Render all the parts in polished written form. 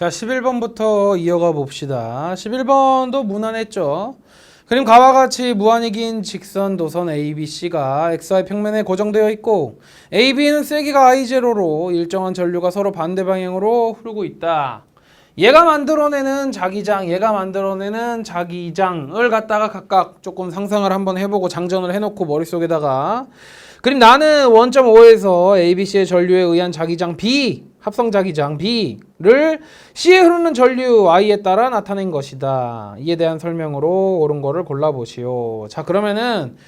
자, 11번부터 이어가 봅시다. 11번도 무난했죠. 그림 가와 같이 무한히 긴 직선 도선 ABC가 XY 평면에 고정되어 있고 AB는 세기가 I0로 일정한 전류가 서로 반대 방향으로 흐르고 있다. 얘가 만들어내는 자기장을 갖다가 각각 조금 상상을 한번 해보고 장전을 해놓고 머릿속에다가 그럼 나는 원점 O에서 ABC의 전류에 의한 자기장 B, 합성 자기장 B를 C에 흐르는 전류 I에 따라 나타낸 것이다. 이에 대한 설명으로 옳은 거를 골라보시오. 자, 그러면은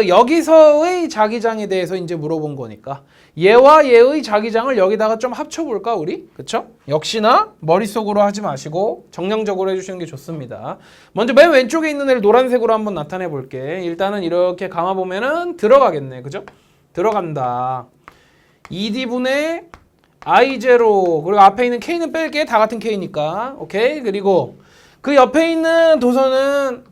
여기서의 자기장에 대해서 이제 물어본 거니까 얘와 얘의 자기장을 여기다가 좀 합쳐볼까 우리? 그쵸? 역시나 머릿속으로 하지 마시고 정량적으로 해주시는 게 좋습니다. 먼저 맨 왼쪽에 있는 애를 노란색으로 한번 나타내 볼게. 일단은 이렇게 감아보면은 들어가겠네. 그죠? 들어간다. 2D분의 I0 그리고 앞에 있는 K는 뺄게. 다 같은 K니까. 오케이? 그리고 그 옆에 있는 도선은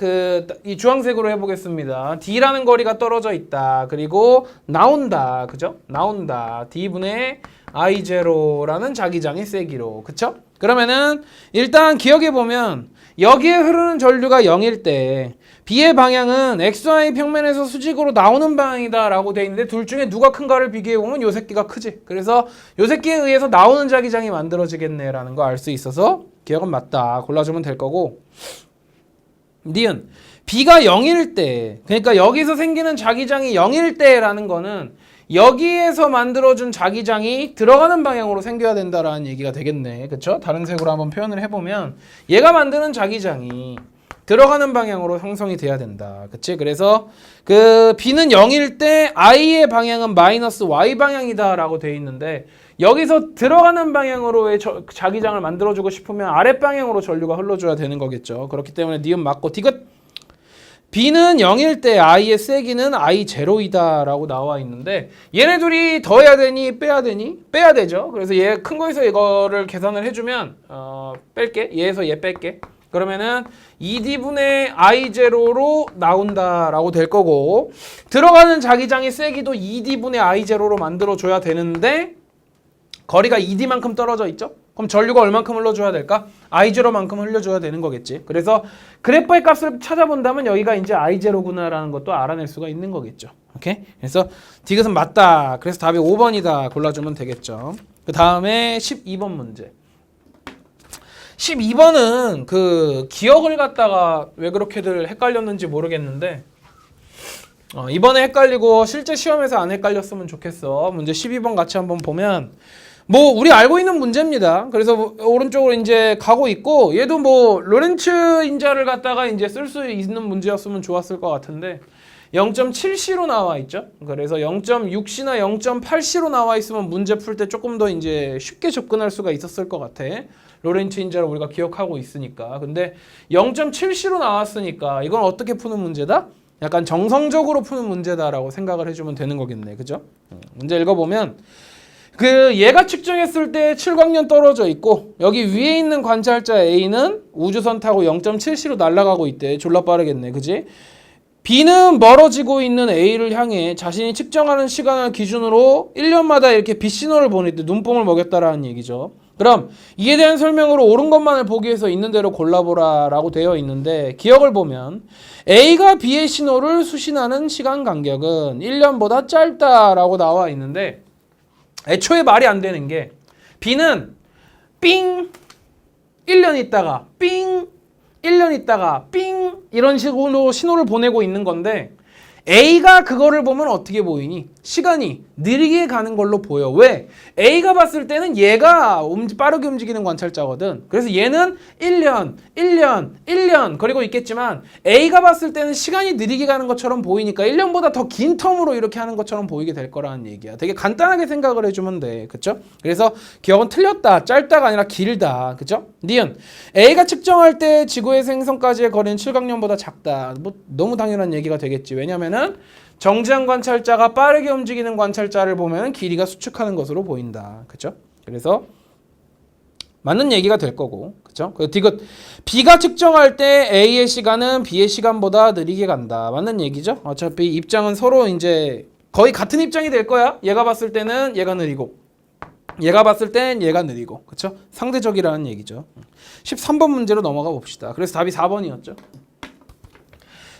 이 주황색으로 해보겠습니다. D라는 거리가 떨어져 있다. 그리고 나온다. 그죠? 나온다. D분의 I0라는 자기장의 세기로. 그쵸? 그러면은 일단 기억해보면 여기에 흐르는 전류가 0일 때 B의 방향은 XY 평면에서 수직으로 나오는 방향이다 라고 돼 있는데 둘 중에 누가 큰가를 비교해보면 요 새끼가 크지. 그래서 요 새끼에 의해서 나오는 자기장이 만들어지겠네 라는 거 알 수 있어서 기억은 맞다. 골라주면 될 거고. 니은 B가 0일 때, 그러니까 여기서 생기는 자기장이 0일 때라는 거는 여기에서 만들어준 자기장이 들어가는 방향으로 생겨야 된다라는 얘기가 되겠네. 그쵸? 다른 색으로 한번 표현을 해보면 얘가 만드는 자기장이 들어가는 방향으로 형성이 돼야 된다. 그치? 그래서 B는 0일 때 I의 방향은 마이너스 Y 방향이다 라고 돼 있는데 여기서 들어가는 방향으로의 자기장을 만들어주고 싶으면 아랫방향으로 전류가 흘러줘야 되는 거겠죠. 그렇기 때문에 니은 맞고 디귿 B는 0일 때 I의 세기는 I0이다 라고 나와 있는데 얘네 둘이 더해야 되니 빼야 되니? 빼야 되죠. 그래서 얘 큰 거에서 이거를 계산을 해주면 뺄게. 얘에서 얘 뺄게. 그러면은 2D분의 I0로 나온다라고 될 거고 들어가는 자기장의 세기도 2D분의 I0로 만들어줘야 되는데 거리가 2D만큼 떨어져 있죠? 그럼 전류가 얼만큼 흘러줘야 될까? I0만큼 흘려줘야 되는 거겠지. 그래서 그래프의 값을 찾아본다면 여기가 이제 I0구나라는 것도 알아낼 수가 있는 거겠죠. 오케이? 그래서 디귿은 맞다. 그래서 답이 5번이다. 골라주면 되겠죠. 그 다음에 12번 문제. 12번은 기억을 갖다가 왜 그렇게들 헷갈렸는지 모르겠는데 이번에 헷갈리고 실제 시험에서 안 헷갈렸으면 좋겠어. 문제 12번 같이 한번 보면 우리 알고 있는 문제입니다. 그래서 오른쪽으로 이제 가고 있고 얘도 로렌츠 인자를 갖다가 이제 쓸 수 있는 문제였으면 좋았을 것 같은데 0.7C로 나와 있죠. 그래서 0.6C나 0.8C로 나와 있으면 문제 풀 때 조금 더 이제 쉽게 접근할 수가 있었을 것 같아. 로렌츠 인자를 우리가 기억하고 있으니까. 근데 0.7C로 나왔으니까 이건 어떻게 푸는 문제다? 약간 정성적으로 푸는 문제다라고 생각을 해주면 되는 거겠네. 그죠? 문제 읽어보면 얘가 측정했을 때 7광년 떨어져 있고 여기 위에 있는 관찰자 A는 우주선 타고 0.7C로 날아가고 있대. 졸라 빠르겠네. 그지? B는 멀어지고 있는 A를 향해 자신이 측정하는 시간을 기준으로 1년마다 이렇게 빛신호를 보낼 때 눈뽕을 먹였다라는 얘기죠. 그럼 이에 대한 설명으로 옳은 것만을 보기 위해서 있는 대로 골라보라 라고 되어 있는데 기억을 보면 A가 B의 신호를 수신하는 시간 간격은 1년보다 짧다라고 나와 있는데 애초에 말이 안 되는 게 B는 삥 1년 있다가 삥 1년 있다가 삥 이런 식으로 신호를 보내고 있는 건데 A가 그거를 보면 어떻게 보이니? 시간이 느리게 가는 걸로 보여. 왜? A가 봤을 때는 얘가 빠르게 움직이는 관찰자거든. 그래서 얘는 1년 그리고 있겠지만 A가 봤을 때는 시간이 느리게 가는 것처럼 보이니까 1년보다 더 긴 텀으로 이렇게 하는 것처럼 보이게 될 거라는 얘기야. 되게 간단하게 생각을 해주면 돼. 그쵸? 그래서 기억은 틀렸다. 짧다가 아니라 길다. 그쵸? 니은 A가 측정할 때 지구에서 행성까지의 거리는 7광년보다 작다. 너무 당연한 얘기가 되겠지. 왜냐면은 정지한 관찰자가 빠르게 움직이는 관찰자를 보면 길이가 수축하는 것으로 보인다. 그쵸? 그래서 맞는 얘기가 될 거고. 그쵸? 디귿 B가 측정할 때 A의 시간은 B의 시간보다 느리게 간다. 맞는 얘기죠? 어차피 입장은 서로 이제 거의 같은 입장이 될 거야. 얘가 봤을 때는 얘가 느리고 얘가 봤을 땐 얘가 느리고, 그쵸? 상대적이라는 얘기죠. 13번 문제로 넘어가 봅시다. 그래서 답이 4번이었죠.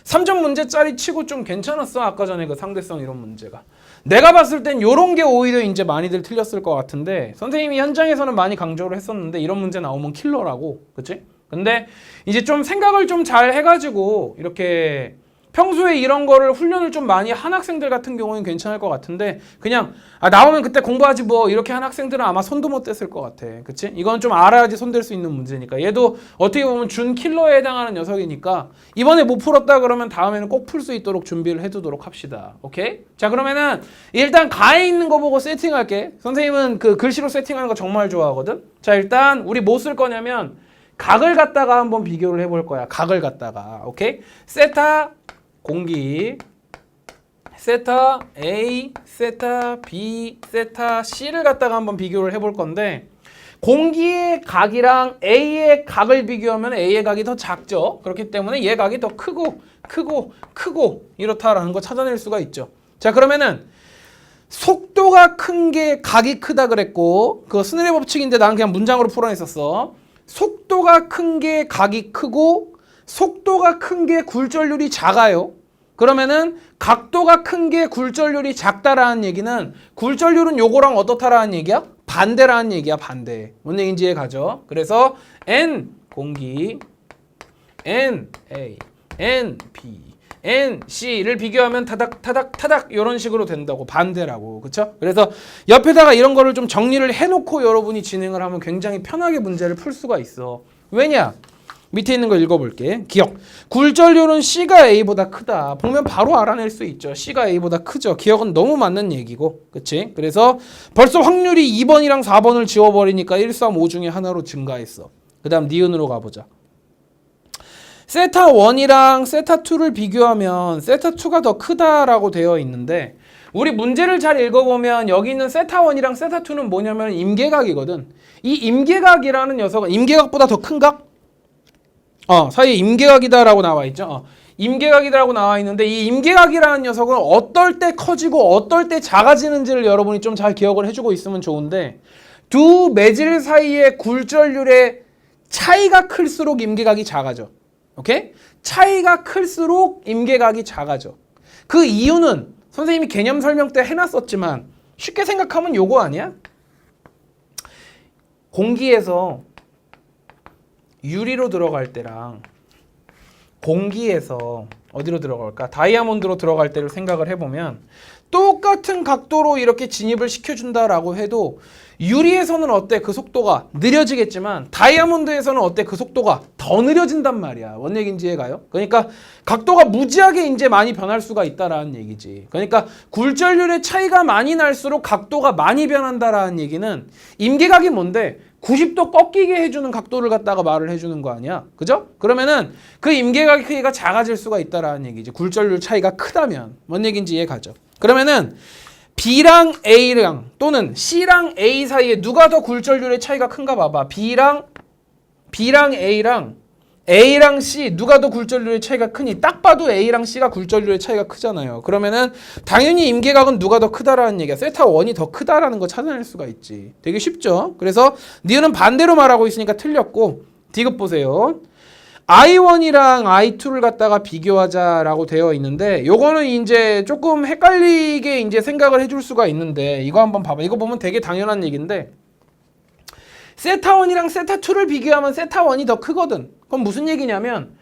3점 문제짜리 치고 좀 괜찮았어. 아까 전에 그 상대성 이런 문제가. 내가 봤을 땐 요런 게 오히려 이제 많이들 틀렸을 것 같은데 선생님이 현장에서는 많이 강조를 했었는데 이런 문제 나오면 킬러라고. 그치? 근데 이제 좀 생각을 좀 잘 해가지고 이렇게 평소에 이런 거를 훈련을 좀 많이 한 학생들 같은 경우는 괜찮을 것 같은데 그냥 나오면 그때 공부하지 뭐 이렇게 한 학생들은 아마 손도 못 댔을 것 같아. 그치? 이건 좀 알아야지 손댈 수 있는 문제니까. 얘도 어떻게 보면 준 킬러에 해당하는 녀석이니까 이번에 못 풀었다 그러면 다음에는 꼭 풀 수 있도록 준비를 해두도록 합시다. 오케이? 자, 그러면은 일단 가에 있는 거 보고 세팅할게. 선생님은 그 글씨로 세팅하는 거 정말 좋아하거든. 자, 일단 우리 뭐 쓸 거냐면 각을 갖다가 한번 비교를 해볼 거야. 각을 갖다가. 오케이? 세타 공기, 세타 A, 세타 B, 세타 C를 갖다가 한번 비교를 해볼 건데 공기의 각이랑 A의 각을 비교하면 A의 각이 더 작죠. 그렇기 때문에 얘 각이 더 크고 이렇다라는 거 찾아낼 수가 있죠. 자, 그러면은 속도가 큰 게 각이 크다 그랬고 그거 스넬의 법칙인데 나는 그냥 문장으로 풀어냈었어. 속도가 큰 게 각이 크고 속도가 큰 게 굴절률이 작아요. 그러면은 각도가 큰 게 굴절률이 작다라는 얘기는 굴절률은 요거랑 어떻다라는 얘기야? 반대라는 얘기야. 반대. 뭔 얘기인지 이해 가죠? 그래서 N 공기, N A, N B, N C를 비교하면 타닥 이런 식으로 된다고. 반대라고. 그쵸? 그래서 옆에다가 이런 거를 좀 정리를 해놓고 여러분이 진행을 하면 굉장히 편하게 문제를 풀 수가 있어. 왜냐? 밑에 있는 거 읽어볼게. 기억. 굴절률은 C가 A보다 크다. 보면 바로 알아낼 수 있죠. C가 A보다 크죠. 기억은 너무 맞는 얘기고. 그치? 그래서 벌써 확률이 2번이랑 4번을 지워버리니까 1, 3, 5 중에 하나로 증가했어. 그 다음 니은으로 가보자. 세타1이랑 세타2를 비교하면 세타2가 더 크다라고 되어 있는데 우리 문제를 잘 읽어보면 여기 있는 세타1이랑 세타2는 뭐냐면 임계각이거든. 이 임계각이라는 녀석은 임계각보다 더 큰 각? 사이에 임계각이다라고 나와 있죠. 임계각이다라고 나와 있는데 이 임계각이라는 녀석은 어떨 때 커지고 어떨 때 작아지는지를 여러분이 좀 잘 기억을 해주고 있으면 좋은데 두 매질 사이의 굴절률의 차이가 클수록 임계각이 작아져. 오케이? 차이가 클수록 임계각이 작아져. 그 이유는 선생님이 개념 설명 때 해놨었지만 쉽게 생각하면 요거 아니야? 공기에서 유리로 들어갈 때랑 공기에서 어디로 들어갈까? 다이아몬드로 들어갈 때를 생각을 해보면 똑같은 각도로 이렇게 진입을 시켜준다라고 해도 유리에서는 어때? 그 속도가 느려지겠지만 다이아몬드에서는 어때? 그 속도가 더 느려진단 말이야. 뭔 얘기인지 이해가요? 그러니까 각도가 무지하게 이제 많이 변할 수가 있다라는 얘기지. 그러니까 굴절률의 차이가 많이 날수록 각도가 많이 변한다라는 얘기는 임계각이 뭔데? 90도 꺾이게 해주는 각도를 갖다가 말을 해주는 거 아니야. 그죠? 그러면은 그 임계각의 크기가 작아질 수가 있다라는 얘기지. 굴절률 차이가 크다면. 뭔 얘기인지 이해가죠? 그러면은 B랑 A랑 또는 C랑 A 사이에 누가 더 굴절률의 차이가 큰가 봐봐. B랑 A랑 C 누가 더 굴절률의 차이가 크니? 딱 봐도 A랑 C가 굴절률의 차이가 크잖아요. 그러면은 당연히 임계각은 누가 더 크다라는 얘기야. 세타1이 더 크다라는 거 찾아낼 수가 있지. 되게 쉽죠? 그래서 니은은 반대로 말하고 있으니까 틀렸고 디귿 보세요. I1이랑 I2를 갖다가 비교하자라고 되어 있는데 요거는 이제 조금 헷갈리게 이제 생각을 해줄 수가 있는데 이거 한번 봐봐. 이거 보면 되게 당연한 얘기인데 세타1이랑 세타2를 비교하면 세타1이 더 크거든. 그럼 무슨 얘기냐면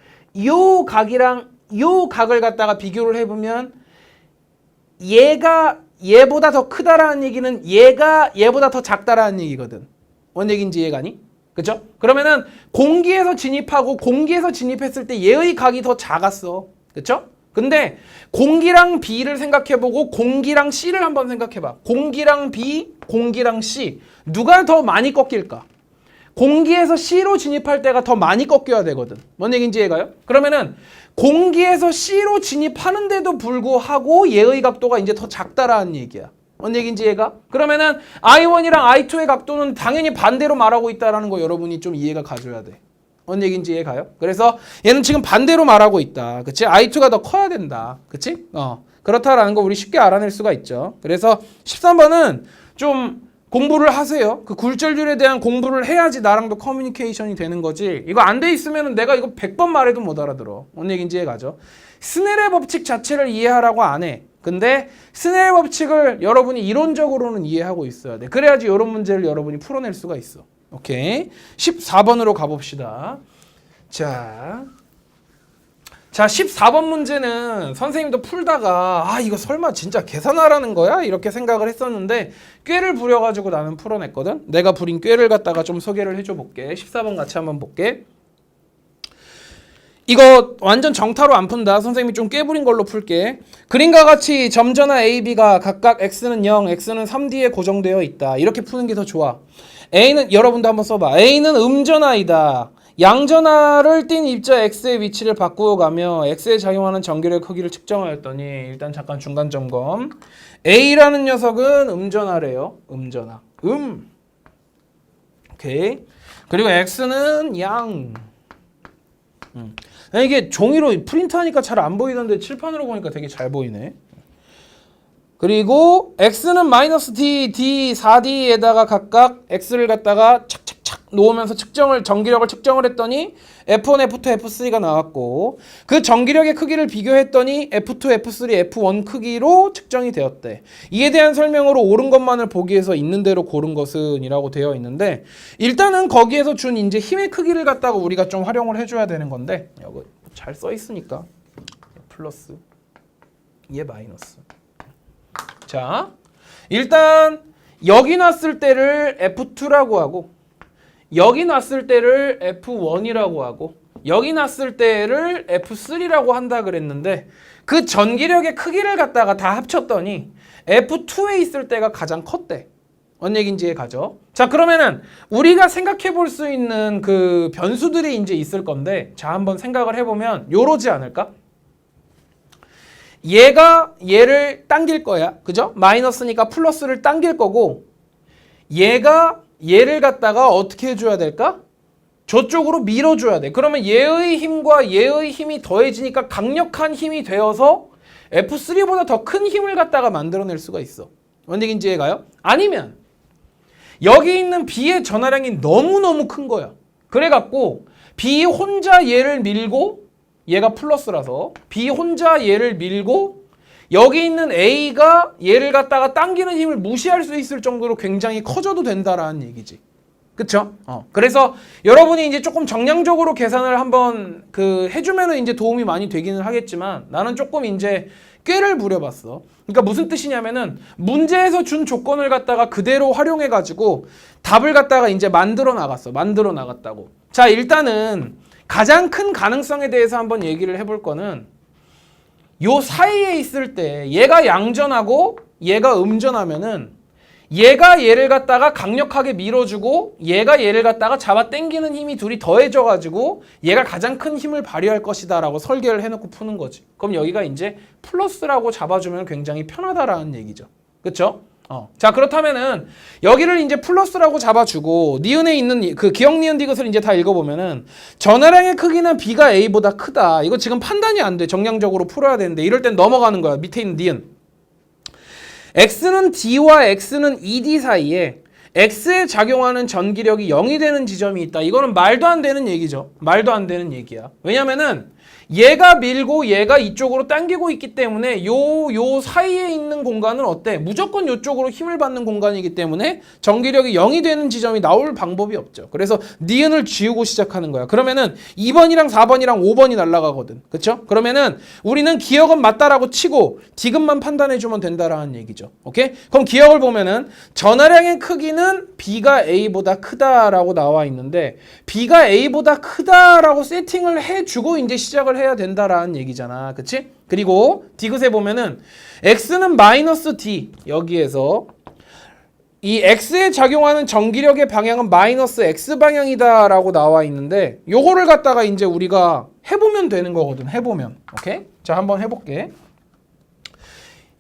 요 각이랑 요 각을 갖다가 비교를 해보면 얘가 얘보다 더 크다라는 얘기는 얘가 얘보다 더 작다라는 얘기거든. 뭔 얘기인지 이해가니? 그죠? 그러면은 공기에서 진입하고 공기에서 진입했을 때 얘의 각이 더 작았어. 그쵸? 근데 공기랑 B를 생각해보고 공기랑 C를 한번 생각해봐. 공기랑 B, 공기랑 C 누가 더 많이 꺾일까? 공기에서 C로 진입할 때가 더 많이 꺾여야 되거든. 뭔 얘기인지 이해가요? 그러면은 공기에서 C로 진입하는데도 불구하고 얘의 각도가 이제 더 작다라는 얘기야. 뭔 얘기인지 이해가? 그러면은 I1이랑 I2의 각도는 당연히 반대로 말하고 있다라는 거 여러분이 좀 이해가 가줘야 돼. 뭔 얘기인지 이해가요? 그래서 얘는 지금 반대로 말하고 있다. 그치? I2가 더 커야 된다. 그치? 그렇다라는 거 우리 쉽게 알아낼 수가 있죠. 그래서 13번은 좀 공부를 하세요. 그 굴절률에 대한 공부를 해야지 나랑도 커뮤니케이션이 되는 거지. 이거 안 돼 있으면 내가 이거 100번 말해도 못 알아들어. 뭔 얘기인지 이해가죠? 스넬의 법칙 자체를 이해하라고 안 해. 근데 스넬 법칙을 여러분이 이론적으로는 이해하고 있어야 돼. 그래야지 이런 문제를 여러분이 풀어낼 수가 있어. 오케이. 14번으로 가봅시다. 자, 14번 문제는 선생님도 풀다가 이거 설마 진짜 계산하라는 거야? 이렇게 생각을 했었는데 꾀를 부려가지고 나는 풀어냈거든. 내가 부린 꾀를 갖다가 좀 소개를 해줘 볼게. 14번 같이 한번 볼게. 이거 완전 정타로 안 푼다. 선생님이 좀 꾀부린 걸로 풀게. 그림과 같이 점전화 A, B가 각각 X는 0, X는 3D에 고정되어 있다. 이렇게 푸는 게 더 좋아. A는 여러분도 한번 써봐. A는 음전화이다. 양전화를 띈 입자 X의 위치를 바꾸어 가며 X에 작용하는 전기의 크기를 측정하였더니 일단 잠깐 중간 점검. A라는 녀석은 음전화래요. 음전화. 오케이. 그리고 X는 양. 이게 종이로 프린트하니까 잘 안 보이던데 칠판으로 보니까 되게 잘 보이네. 그리고 X는 마이너스 D, D, 4D에다가 각각 X를 갖다가 착착착 놓으면서 전기력을 측정을 했더니 F1, F2, F3가 나왔고 그 전기력의 크기를 비교했더니 F2, F3, F1 크기로 측정이 되었대. 이에 대한 설명으로 옳은 것만을 보기 위해서 있는 대로 고른 것은 이라고 되어 있는데 일단은 거기에서 준 이제 힘의 크기를 갖다가 우리가 좀 활용을 해줘야 되는 건데 여기 잘 써 있으니까 플러스 얘 마이너스. 자, 일단 여기 놨을 때를 F2라고 하고 여기 놨을 때를 F1이라고 하고 여기 놨을 때를 F3라고 한다 그랬는데 그 전기력의 크기를 갖다가 다 합쳤더니 F2에 있을 때가 가장 컸대. 뭔 얘기인지 가죠. 자, 그러면은 우리가 생각해 볼 수 있는 그 변수들이 이제 있을 건데 자, 한번 생각을 해보면 요러지 않을까? 얘가 얘를 당길 거야. 그죠? 마이너스니까 플러스를 당길 거고 얘가 얘를 갖다가 어떻게 해줘야 될까? 저쪽으로 밀어줘야 돼. 그러면 얘의 힘과 얘의 힘이 더해지니까 강력한 힘이 되어서 F3보다 더 큰 힘을 갖다가 만들어낼 수가 있어. 뭔 얘기인지 이해가요? 아니면 여기 있는 B의 전하량이 너무너무 큰 거야. 그래갖고 B 혼자 얘를 밀고 얘가 플러스라서 B 혼자 얘를 밀고 여기 있는 A가 얘를 갖다가 당기는 힘을 무시할 수 있을 정도로 굉장히 커져도 된다라는 얘기지. 그쵸? 그래서 여러분이 이제 조금 정량적으로 계산을 한번 해주면은 이제 도움이 많이 되기는 하겠지만 나는 조금 이제 꾀를 부려봤어. 그러니까 무슨 뜻이냐면은 문제에서 준 조건을 갖다가 그대로 활용해가지고 답을 갖다가 이제 만들어 나갔다고. 자, 일단은 가장 큰 가능성에 대해서 한번 얘기를 해볼 거는 요 사이에 있을 때 얘가 양전하고 얘가 음전하면은 얘가 얘를 갖다가 강력하게 밀어주고 얘가 얘를 갖다가 잡아 당기는 힘이 둘이 더해져가지고 얘가 가장 큰 힘을 발휘할 것이다 라고 설계를 해놓고 푸는 거지. 그럼 여기가 이제 플러스라고 잡아주면 굉장히 편하다라는 얘기죠. 그쵸? 자, 그렇다면은 여기를 이제 플러스라고 잡아주고 니은에 있는 그 기억 니은 디귿을 이제 다 읽어보면은 전하량의 크기는 B가 A보다 크다. 이거 지금 판단이 안 돼. 정량적으로 풀어야 되는데 이럴 땐 넘어가는 거야. 밑에 있는 니은. X는 D와 X는 ED 사이에 X에 작용하는 전기력이 0이 되는 지점이 있다. 이거는 말도 안 되는 얘기죠. 말도 안 되는 얘기야. 왜냐면은 얘가 밀고 얘가 이쪽으로 당기고 있기 때문에 요 사이에 있는 공간은 어때? 무조건 이쪽으로 힘을 받는 공간이기 때문에 전기력이 0이 되는 지점이 나올 방법이 없죠. 그래서 니은을 지우고 시작하는 거야. 그러면은 2번이랑 4번이랑 5번이 날아가거든. 그쵸? 그러면은 우리는 기억은 맞다라고 치고 디귿만 판단해주면 된다라는 얘기죠. 오케이? 그럼 기억을 보면은 전하량의 크기는 B가 A보다 크다라고 나와 있는데 B가 A보다 크다라고 세팅을 해주고 이제 시작을 해야 된다라는 얘기잖아. 그치? 그리고 디귿에 보면은 X는 마이너스 D 여기에서 이 X에 작용하는 전기력의 방향은 마이너스 X 방향이다 라고 나와 있는데 요거를 갖다가 이제 우리가 해보면 되는 거거든. 해보면. 오케이? 자, 한번 해볼게.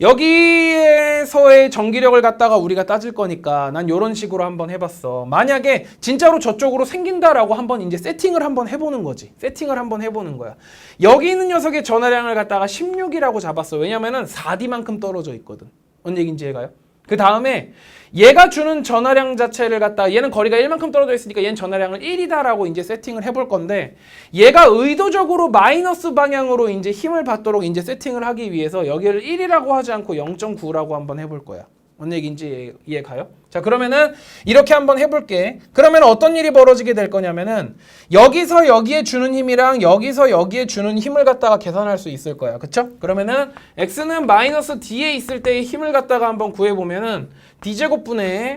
여기에서의 전기력을 갖다가 우리가 따질 거니까 난 이런 식으로 한번 해봤어. 만약에 진짜로 저쪽으로 생긴다라고 한번 이제 세팅을 한번 해보는 거지. 세팅을 한번 해보는 거야. 여기 있는 녀석의 전하량을 갖다가 16이라고 잡았어. 왜냐면은 4D만큼 떨어져 있거든. 뭔 얘기인지 이해가요? 그 다음에 얘가 주는 전하량 자체를 갖다가 얘는 거리가 1만큼 떨어져 있으니까 얘는 전하량을 1이다라고 이제 세팅을 해볼 건데 얘가 의도적으로 마이너스 방향으로 이제 힘을 받도록 이제 세팅을 하기 위해서 여기를 1이라고 하지 않고 0.9라고 한번 해볼 거야. 뭔 얘기인지 이해 가요? 자, 그러면은 이렇게 한번 해볼게. 그러면 어떤 일이 벌어지게 될 거냐면은 여기서 여기에 주는 힘이랑 여기서 여기에 주는 힘을 갖다가 계산할 수 있을 거야. 그쵸? 그러면은 x는 마이너스 d에 있을 때의 힘을 갖다가 한번 구해보면은 d제곱분의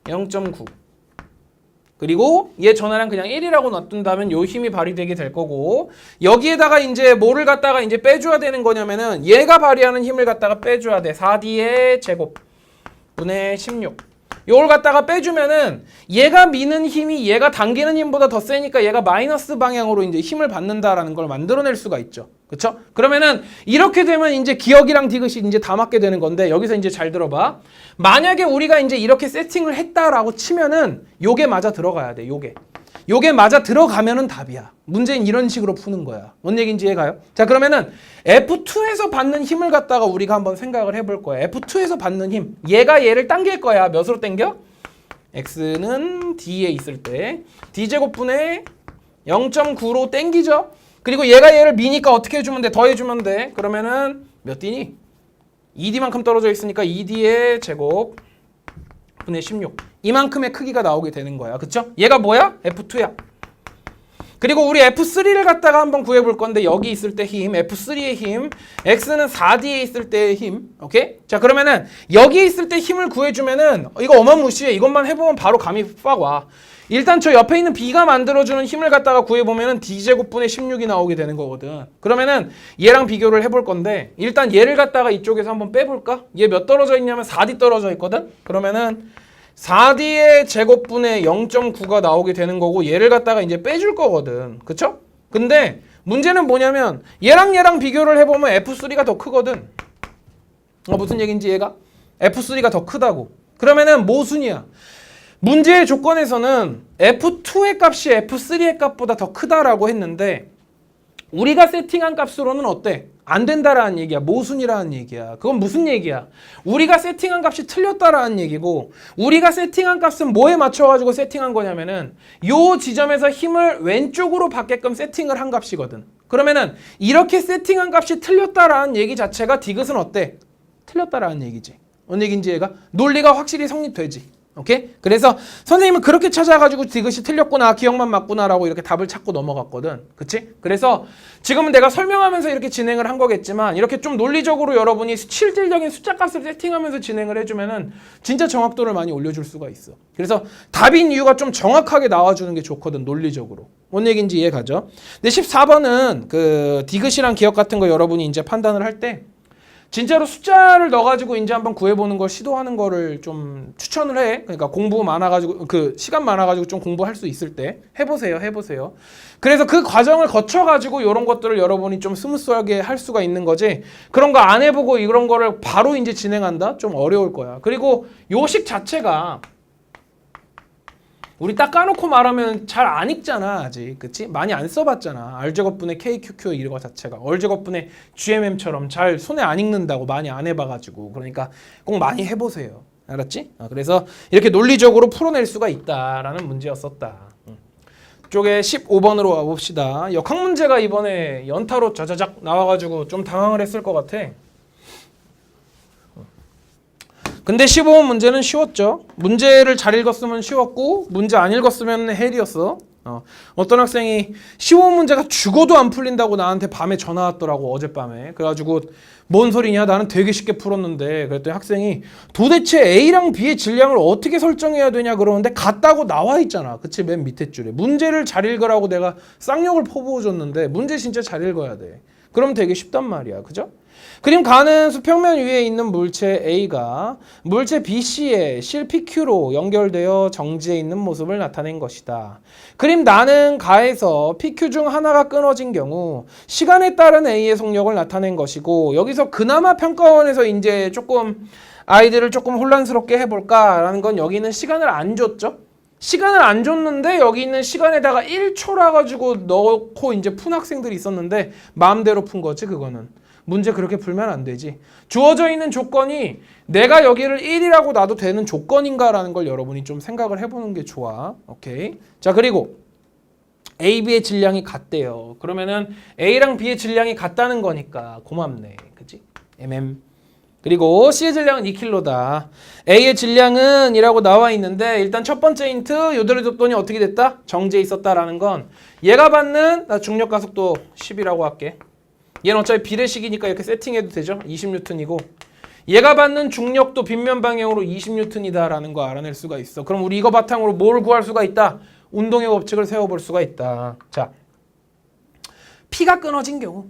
0.9 그리고 얘 전하량 그냥 1이라고 놔둔다면 요 힘이 발휘되게 될 거고 여기에다가 이제 뭐를 갖다가 이제 빼줘야 되는 거냐면은 얘가 발휘하는 힘을 갖다가 빼줘야 돼. 4d의 제곱 분의 16 요걸 갖다가 빼주면은 얘가 미는 힘이 얘가 당기는 힘보다 더 세니까 얘가 마이너스 방향으로 이제 힘을 받는다라는 걸 만들어낼 수가 있죠. 그쵸? 그러면은 이렇게 되면 이제 기억이랑 디귿이 이제 다 맞게 되는 건데 여기서 이제 잘 들어봐. 만약에 우리가 이제 이렇게 세팅을 했다라고 치면은 요게 맞아 들어가야 돼. 요게 맞아 들어가면은 답이야. 문제는 이런 식으로 푸는 거야. 뭔 얘기인지 이해가요? 자, 그러면은 F2에서 받는 힘을 갖다가 우리가 한번 생각을 해볼 거야. F2에서 받는 힘. 얘가 얘를 당길 거야. 몇으로 당겨? X는 D에 있을 때 D제곱분의 0.9로 당기죠. 그리고 얘가 얘를 미니까 어떻게 해주면 돼? 더해주면 돼. 그러면은 몇 D니? 2D만큼 떨어져 있으니까 2D의 제곱 분의 16 이만큼의 크기가 나오게 되는 거야. 그쵸? 얘가 뭐야? F2야. 그리고 우리 F3를 갖다가 한번 구해볼 건데 여기 있을 때 힘, F3의 힘, X는 4D에 있을 때의 힘, 오케이? 자, 그러면은 여기 있을 때 힘을 구해주면은 이거 어마무시해. 이것만 해보면 바로 감이 빡 와. 일단 저 옆에 있는 B가 만들어주는 힘을 갖다가 구해보면은 D제곱분의 16이 나오게 되는 거거든. 그러면은 얘랑 비교를 해볼 건데 일단 얘를 갖다가 이쪽에서 한번 빼볼까? 얘 몇 떨어져 있냐면 4D 떨어져 있거든? 그러면은 4D의 제곱분의 0.9가 나오게 되는 거고 얘를 갖다가 이제 빼줄 거거든. 그쵸? 근데 문제는 뭐냐면 얘랑 비교를 해보면 F3가 더 크거든. 무슨 얘기인지 얘가? F3가 더 크다고. 그러면은 모순이야. 문제의 조건에서는 F2의 값이 F3의 값보다 더 크다라고 했는데 우리가 세팅한 값으로는 어때? 안 된다라는 얘기야. 모순이라는 얘기야. 그건 무슨 얘기야? 우리가 세팅한 값이 틀렸다라는 얘기고 우리가 세팅한 값은 뭐에 맞춰가지고 세팅한 거냐면은 요 지점에서 힘을 왼쪽으로 받게끔 세팅을 한 값이거든. 그러면은 이렇게 세팅한 값이 틀렸다라는 얘기 자체가 디귿은 어때? 틀렸다라는 얘기지. 어느 얘기인지 얘가? 논리가 확실히 성립되지. 오케이? 그래서 선생님은 그렇게 찾아가지고 디귿이 틀렸구나, 기억만 맞구나라고 이렇게 답을 찾고 넘어갔거든. 그치? 그래서 지금은 내가 설명하면서 이렇게 진행을 한 거겠지만 이렇게 좀 논리적으로 여러분이 실질적인 숫자값을 세팅하면서 진행을 해주면은 진짜 정확도를 많이 올려줄 수가 있어. 그래서 답인 이유가 좀 정확하게 나와주는 게 좋거든, 논리적으로. 뭔 얘기인지 이해 가죠? 근데 14번은 그 디귿이랑 기억 같은 거 여러분이 이제 판단을 할 때 진짜로 숫자를 넣어가지고 이제 한번 구해보는 걸 시도하는 거를 좀 추천을 해. 그러니까 공부 많아가지고 그 시간 많아가지고 좀 공부할 수 있을 때 해보세요. 그래서 그 과정을 거쳐가지고 이런 것들을 여러분이 좀 스무스하게 할 수가 있는 거지. 그런 거 안 해보고 이런 거를 바로 이제 진행한다? 좀 어려울 거야. 그리고 요식 자체가 우리 딱 까놓고 말하면 잘 안 읽잖아, 아직. 그치? 많이 안 써봤잖아. R제곱분의 KQQ 이런 거 자체가. R제곱분의 GMM처럼 잘 손에 안 읽는다고 많이 안 해봐가지고. 그러니까 꼭 많이 해보세요. 알았지? 그래서 이렇게 논리적으로 풀어낼 수가 있다라는 문제였었다. 쪽에 15번으로 와봅시다. 역학 문제가 이번에 연타로 자자작 나와가지고 좀 당황을 했을 것 같아. 근데 15번 문제는 쉬웠죠. 문제를 잘 읽었으면 쉬웠고 문제 안 읽었으면 헬이었어. 어떤 학생이 15번 문제가 죽어도 안 풀린다고 나한테 밤에 전화 왔더라고, 어젯밤에. 그래가지고 뭔 소리냐, 나는 되게 쉽게 풀었는데. 그랬더니 학생이 도대체 A랑 B의 질량을 어떻게 설정해야 되냐 그러는데 같다고 나와 있잖아. 그치? 맨 밑에 줄에 문제를 잘 읽으라고 내가 쌍욕을 퍼부어줬는데 문제 진짜 잘 읽어야 돼. 그럼 되게 쉽단 말이야. 그죠? 그림 가는 수평면 위에 있는 물체 A가 물체 BC의 실 PQ로 연결되어 정지해 있는 모습을 나타낸 것이다. 그림 나는 가에서 PQ 중 하나가 끊어진 경우 시간에 따른 A의 속력을 나타낸 것이고, 여기서 그나마 평가원에서 이제 조금 아이들을 조금 혼란스럽게 해볼까라는 건 여기는 시간을 안 줬죠. 시간을 안 줬는데 여기 있는 시간에다가 1초라 가지고 넣고 이제 푼 학생들이 있었는데 마음대로 푼 거지 그거는. 문제 그렇게 풀면 안 되지. 주어져 있는 조건이 내가 여기를 1이라고 놔도 되는 조건인가라는 걸 여러분이 좀 생각을 해보는 게 좋아. 오케이. 자, 그리고 A, B의 질량이 같대요. 그러면은 A랑 B의 질량이 같다는 거니까 고맙네. 그치? 그리고 C의 질량은 2kg다. A의 질량은 이라고 나와 있는데 일단 첫 번째 힌트 요들을 줬더니 어떻게 됐다? 정지해 있었다라는 건 얘가 받는 나 중력 가속도 10이라고 할게. 얘는 어차피 비례식이니까 이렇게 세팅해도 되죠? 20N이고 얘가 받는 중력도 빗면 방향으로 20N이다라는 거 알아낼 수가 있어. 그럼 우리 이거 바탕으로 뭘 구할 수가 있다? 운동의 법칙을 세워볼 수가 있다. 자, P가 끊어진 경우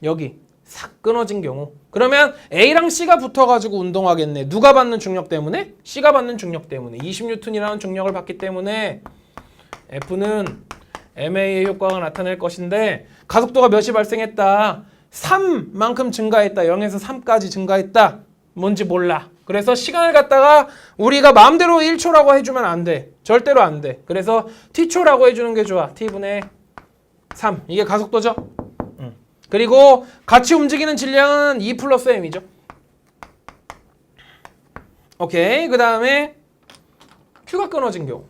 여기 싹 끊어진 경우 그러면 A랑 C가 붙어가지고 운동하겠네. 누가 받는 중력 때문에? C가 받는 중력 때문에 20N이라는 중력을 받기 때문에 F는 MA의 효과가 나타낼 것인데 가속도가 몇이 발생했다? 3만큼 증가했다. 0에서 3까지 증가했다. 뭔지 몰라. 그래서 시간을 갖다가 우리가 마음대로 1초라고 해주면 안 돼. 절대로 안 돼. 그래서 T초라고 해주는 게 좋아. T분의 3. 이게 가속도죠. 그리고 같이 움직이는 질량은 2 플러스 m이죠. 오케이. 그 다음에 Q가 끊어진 경우.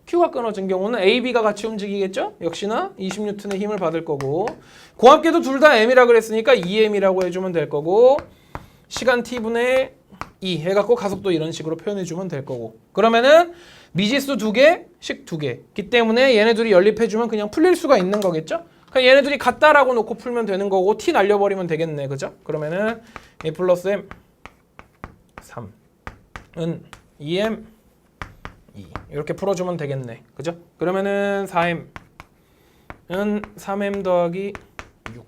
Q가 끊어진 경우는 A, B가 같이 움직이겠죠? 역시나 20N의 힘을 받을 거고 고압계도 둘 다 M이라 그랬으니까 2M이라고 해주면 될 거고 시간 T분의 2 해갖고 가속도 이런 식으로 표현해주면 될 거고 그러면은 미지수 2개, 식 2개 기 때문에 얘네 둘이 연립해주면 그냥 풀릴 수가 있는 거겠죠? 그냥 얘네 둘이 같다라고 놓고 풀면 되는 거고 T 날려버리면 되겠네. 그죠? 그러면은 A 플러스 M 3은 2M 2 이렇게 풀어주면 되겠네. 그죠? 그러면은 4M은 3M 더하기 6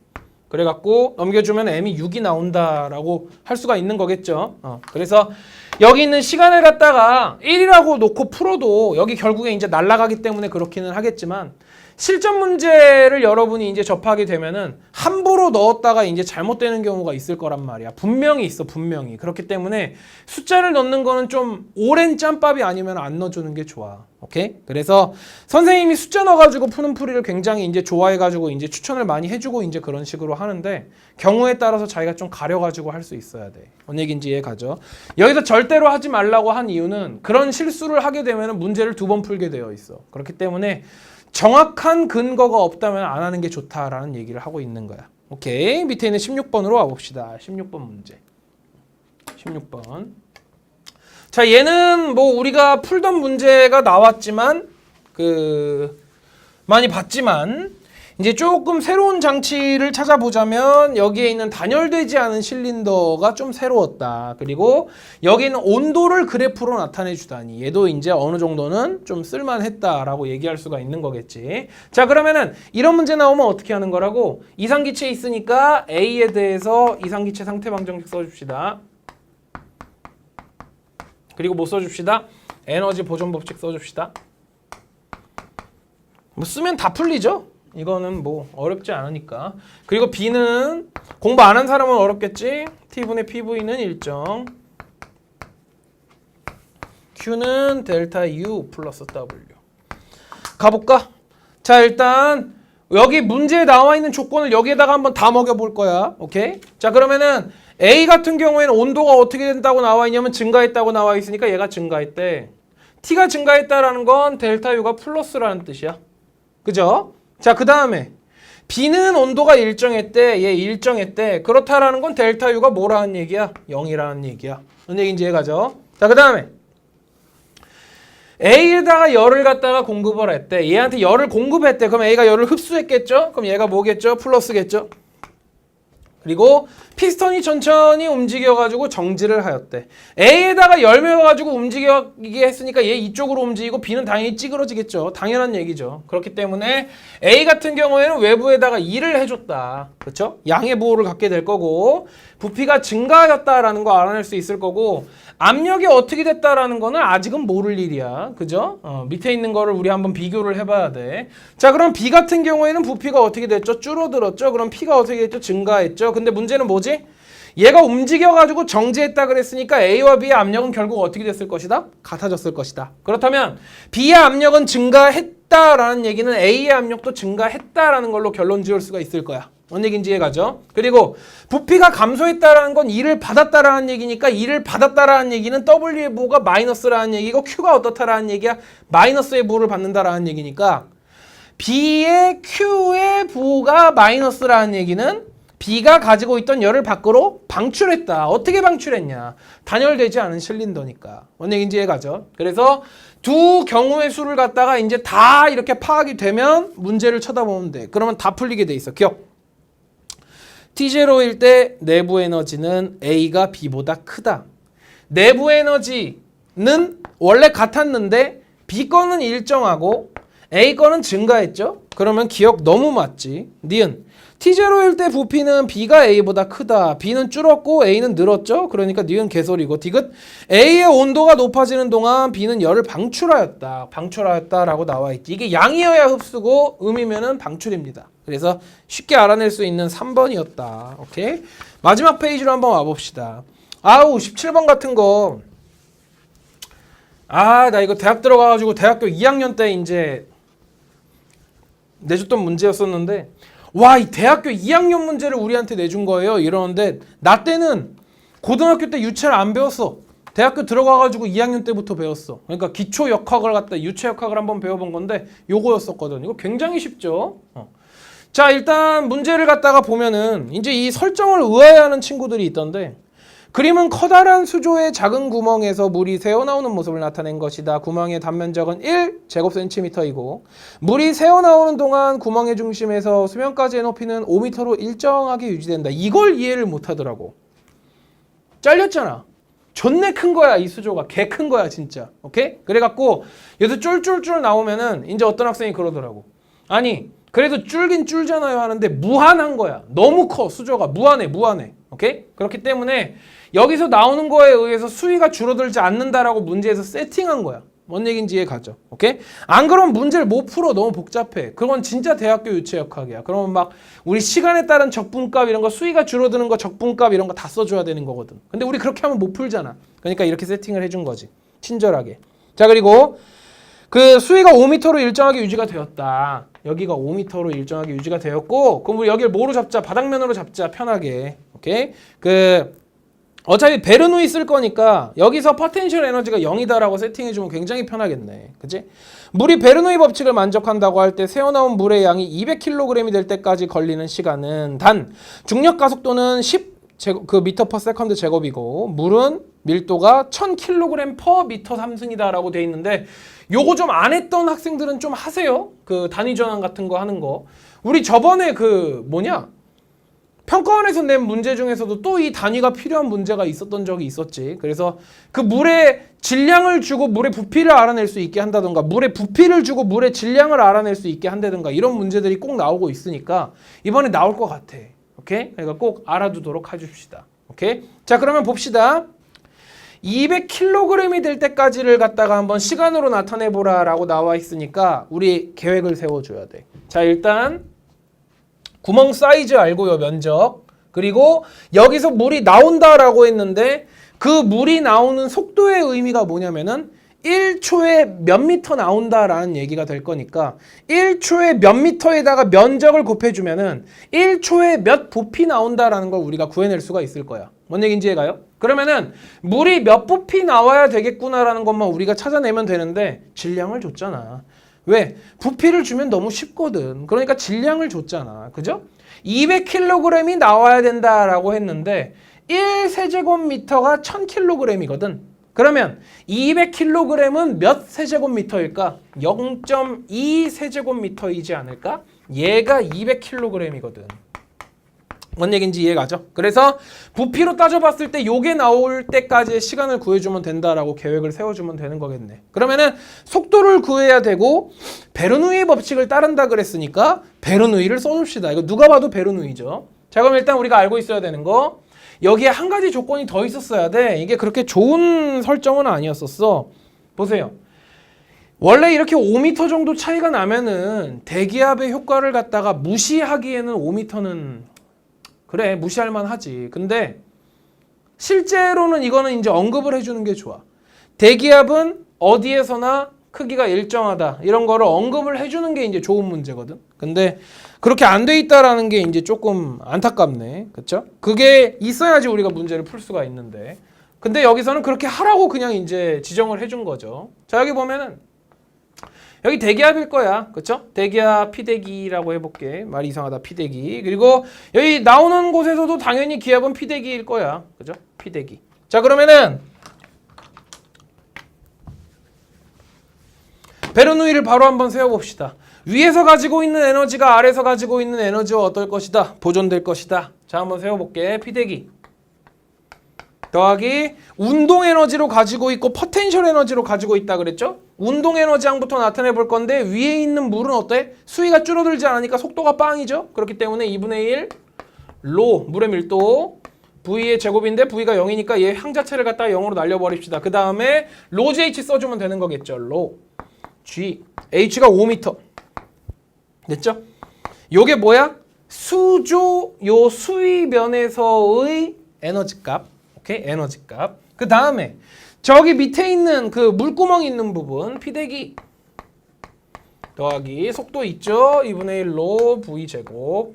그래갖고 넘겨주면 M이 6이 나온다라고 할 수가 있는 거겠죠. 그래서 여기 있는 시간을 갖다가 1이라고 놓고 풀어도 여기 결국에 이제 날아가기 때문에 그렇기는 하겠지만 실전 문제를 여러분이 이제 접하게 되면은 함부로 넣었다가 이제 잘못되는 경우가 있을 거란 말이야. 분명히 있어, 분명히. 그렇기 때문에 숫자를 넣는 거는 좀 오랜 짬밥이 아니면 안 넣어주는 게 좋아. 오케이? 그래서 선생님이 숫자 넣어가지고 푸는 풀이를 굉장히 이제 좋아해가지고 이제 추천을 많이 해주고 이제 그런 식으로 하는데 경우에 따라서 자기가 좀 가려가지고 할 수 있어야 돼. 뭔 얘기인지 이해 가죠? 여기서 절대로 하지 말라고 한 이유는 그런 실수를 하게 되면은 문제를 2번 풀게 되어 있어. 그렇기 때문에 정확한 근거가 없다면 안 하는 게 좋다라는 얘기를 하고 있는 거야. 오케이. 밑에 있는 16번으로 와봅시다. 16번 문제. 16번. 자, 얘는 뭐 우리가 풀던 문제가 나왔지만 많이 봤지만 이제 조금 새로운 장치를 찾아보자면 여기에 있는 단열되지 않은 실린더가 좀 새로웠다. 그리고 여기는 온도를 그래프로 나타내 주다니 얘도 이제 어느 정도는 좀 쓸만했다라고 얘기할 수가 있는 거겠지. 자, 그러면은 이런 문제 나오면 어떻게 하는 거라고? 이상기체 있으니까 A에 대해서 이상기체 상태 방정식 써줍시다. 그리고 뭐 써줍시다? 에너지 보존 법칙 써줍시다. 뭐 쓰면 다 풀리죠? 이거는 뭐 어렵지 않으니까. 그리고 B는 공부 안 한 사람은 어렵겠지? T분의 PV는 일정. Q는 델타 U 플러스 W. 가볼까? 자, 일단 여기 문제에 나와 있는 조건을 여기에다가 한번 다 먹여볼 거야. 오케이? 자, 그러면은 A 같은 경우에는 온도가 어떻게 된다고 나와 있냐면 증가했다고 나와 있으니까 얘가 증가했대. T가 증가했다라는 건 델타 U가 플러스라는 뜻이야. 그죠? 자, 그 다음에 B는 온도가 일정했대. 얘 일정했대. 그렇다라는 건 델타 U가 뭐라는 얘기야? 0이라는 얘기야. 뭔 얘기인지 이해가죠? 자, 그 다음에 A에다가 열을 갖다가 공급을 했대. 얘한테 열을 공급했대. 그럼 A가 열을 흡수했겠죠? 그럼 얘가 뭐겠죠? 플러스겠죠? 그리고 피스톤이 천천히 움직여가지고 정지를 하였대. A에다가 열 메워가지고 움직이게 했으니까 얘 이쪽으로 움직이고 B는 당연히 찌그러지겠죠. 당연한 얘기죠. 그렇기 때문에 A 같은 경우에는 외부에다가 2를 해줬다. 그렇죠? 양의 보호를 갖게 될 거고 부피가 증가하였다라는 거 알아낼 수 있을 거고 압력이 어떻게 됐다라는 거는 아직은 모를 일이야. 그죠? 밑에 있는 거를 우리 한번 비교를 해봐야 돼. 자, 그럼 B 같은 경우에는 부피가 어떻게 됐죠? 줄어들었죠? 그럼 P가 어떻게 됐죠? 증가했죠? 근데 문제는 뭐지? 얘가 움직여가지고 정지했다 그랬으니까 A와 B의 압력은 결국 어떻게 됐을 것이다? 같아졌을 것이다. 그렇다면 B의 압력은 증가했다라는 얘기는 A의 압력도 증가했다라는 걸로 결론 지을 수가 있을 거야. 뭔 얘기인지 이해가죠? 그리고 부피가 감소했다라는 건 2를 받았다라는 얘기니까 2를 받았다라는 얘기는 W의 부호가 마이너스라는 얘기고 Q가 어떻다라는 얘기야? 마이너스의 부호를 받는다라는 얘기니까 B의 Q의 부호가 마이너스라는 얘기는 B가 가지고 있던 열을 밖으로 방출했다. 어떻게 방출했냐? 단열되지 않은 실린더니까. 뭔 얘기인지 이해가죠? 그래서 두 경우의 수를 갖다가 이제 다 이렇게 파악이 되면 문제를 쳐다보면 돼. 그러면 다 풀리게 돼 있어. 기억. T0일 때 내부 에너지는 A가 B보다 크다. 내부 에너지는 원래 같았는데 B 거는 일정하고 A 거는 증가했죠? 그러면 기억 너무 맞지. 니은 T0일 때 부피는 B가 A보다 크다. B는 줄었고 A는 늘었죠? 그러니까 니은 개소리고. 디귿 A의 온도가 높아지는 동안 B는 열을 방출하였다. 방출하였다라고 나와 있지. 이게 양이어야 흡수고 음이면은 방출입니다. 그래서 쉽게 알아낼 수 있는 3번이었다. 오케이? 마지막 페이지로 한번 와봅시다. 아우 17번 같은 거. 나 이거 대학 들어가가지고 대학교 2학년 때 이제 내줬던 문제였었는데 와, 이 대학교 2학년 문제를 우리한테 내준 거예요. 이러는데 나 때는 고등학교 때 유체를 안 배웠어. 대학교 들어가가지고 2학년 때부터 배웠어. 그러니까 기초 역학을 갖다 유체 역학을 한번 배워본 건데 요거였었거든. 이거 굉장히 쉽죠. 자, 일단 문제를 갖다가 보면은 이제 이 설정을 의아해하는 친구들이 있던데 그림은 커다란 수조의 작은 구멍에서 물이 새어나오는 모습을 나타낸 것이다. 구멍의 단면적은 1제곱센티미터이고 물이 새어나오는 동안 구멍의 중심에서 수면까지의 높이는 5m로 일정하게 유지된다. 이걸 이해를 못하더라고. 잘렸잖아. 존내 큰 거야. 이 수조가 개 큰 거야 진짜. 오케이? 그래갖고 여기서 쫄쫄쫄 나오면은 이제 어떤 학생이 그러더라고. 아니 그래도 줄긴 줄잖아요 하는데 무한한 거야. 너무 커 수조가. 무한해. 오케이? 그렇기 때문에 여기서 나오는 거에 의해서 수위가 줄어들지 않는다라고 문제에서 세팅한 거야. 뭔 얘기인지 이해가죠? 오케이? 안 그러면 문제를 못 풀어. 너무 복잡해. 그건 진짜 대학교 유체역학이야. 그러면 막 우리 시간에 따른 적분값 이런 거 수위가 줄어드는 거 적분값 이런 거 다 써줘야 되는 거거든. 근데 우리 그렇게 하면 못 풀잖아. 그러니까 이렇게 세팅을 해준 거지. 친절하게. 자, 그리고 그 수위가 5m로 일정하게 유지가 되었다. 여기가 5m로 일정하게 유지가 되었고 그럼 우리 여기를 뭐로 잡자? 바닥면으로 잡자. 편하게. 오케이? 어차피 베르누이 쓸 거니까 여기서 포텐셜 에너지가 0이다라고 세팅해주면 굉장히 편하겠네. 그치? 물이 베르누이 법칙을 만족한다고 할 때 새어나온 물의 양이 200kg이 될 때까지 걸리는 시간은 단 중력 가속도는 10m per second 제곱이고 물은 밀도가 1000kg per 미터 3승이다라고 돼 있는데 요거 좀 안 했던 학생들은 좀 하세요. 그 단위 전환 같은 거 하는 거. 우리 저번에 평가원에서 낸 문제 중에서도 또 이 단위가 필요한 문제가 있었던 적이 있었지. 그래서 그 물의 질량을 주고 물의 부피를 알아낼 수 있게 한다던가 물의 부피를 주고 물의 질량을 알아낼 수 있게 한다던가 이런 문제들이 꼭 나오고 있으니까 이번에 나올 것 같아. 오케이? 그러니까 꼭 알아두도록 해줍시다. 오케이? 자, 그러면 봅시다. 200kg이 될 때까지를 갖다가 한번 시간으로 나타내보라 라고 나와 있으니까 우리 계획을 세워줘야 돼. 자, 일단 구멍 사이즈 알고요. 면적. 그리고 여기서 물이 나온다라고 했는데 그 물이 나오는 속도의 의미가 뭐냐면은 1초에 몇 미터 나온다라는 얘기가 될 거니까 1초에 몇 미터에다가 면적을 곱해주면은 1초에 몇 부피 나온다라는 걸 우리가 구해낼 수가 있을 거야. 뭔 얘기인지 이해가요? 그러면은 물이 몇 부피 나와야 되겠구나라는 것만 우리가 찾아내면 되는데 질량을 줬잖아. 왜? 부피를 주면 너무 쉽거든. 그러니까 질량을 줬잖아. 그죠? 200kg이 나와야 된다라고 했는데 1세제곱미터가 1000kg이거든. 그러면 200kg은 몇 세제곱미터일까? 0.2세제곱미터이지 않을까? 얘가 200kg이거든. 뭔 얘기인지 이해가죠? 그래서 부피로 따져봤을 때 요게 나올 때까지의 시간을 구해주면 된다라고 계획을 세워주면 되는 거겠네. 그러면은 속도를 구해야 되고 베르누이 법칙을 따른다 그랬으니까 베르누이를 써줍시다. 이거 누가 봐도 베르누이죠. 자, 그럼 일단 우리가 알고 있어야 되는 거 여기에 한 가지 조건이 더 있었어야 돼. 이게 그렇게 좋은 설정은 아니었었어. 보세요. 원래 이렇게 5m 정도 차이가 나면은 대기압의 효과를 갖다가 무시하기에는 5m는 그래 무시할 만하지. 근데 실제로는 이거는 이제 언급을 해주는 게 좋아. 대기압은 어디에서나 크기가 일정하다. 이런 거를 언급을 해주는 게 이제 좋은 문제거든. 근데 그렇게 안 돼 있다라는 게 이제 조금 안타깝네. 그쵸? 그게 있어야지 우리가 문제를 풀 수가 있는데. 근데 여기서는 그렇게 하라고 그냥 이제 지정을 해준 거죠. 자, 여기 보면은 여기 대기압일 거야. 그쵸? 대기압 P대기라고 해볼게. 말이 이상하다. P대기. 그리고 여기 나오는 곳에서도 당연히 기압은 P대기일 거야. 그죠? P대기. 자, 그러면은 베르누이를 바로 한번 세워봅시다. 위에서 가지고 있는 에너지가 아래에서 가지고 있는 에너지와 어떨 것이다? 보존될 것이다. 자, 한번 세워볼게. P대기 더하기 운동 에너지로 가지고 있고 포텐셜 에너지로 가지고 있다 그랬죠? 운동 에너지 항부터 나타내 볼 건데 위에 있는 물은 어때? 수위가 줄어들지 않으니까 속도가 빵이죠? 그렇기 때문에 2분의 1 로 물의 밀도 V의 제곱인데 V가 0이니까 얘 항 자체를 갖다가 0으로 날려버립시다. 그 다음에 로 GH 써주면 되는 거겠죠. 로 G H가 5m 됐죠? 요게 뭐야? 수조 요 수위면에서의 에너지 값. 오케이? 에너지 값. 그 다음에 저기 밑에 있는 그 물구멍 있는 부분 P대기 더하기 속도 있죠? 2분의 1로 V 제곱.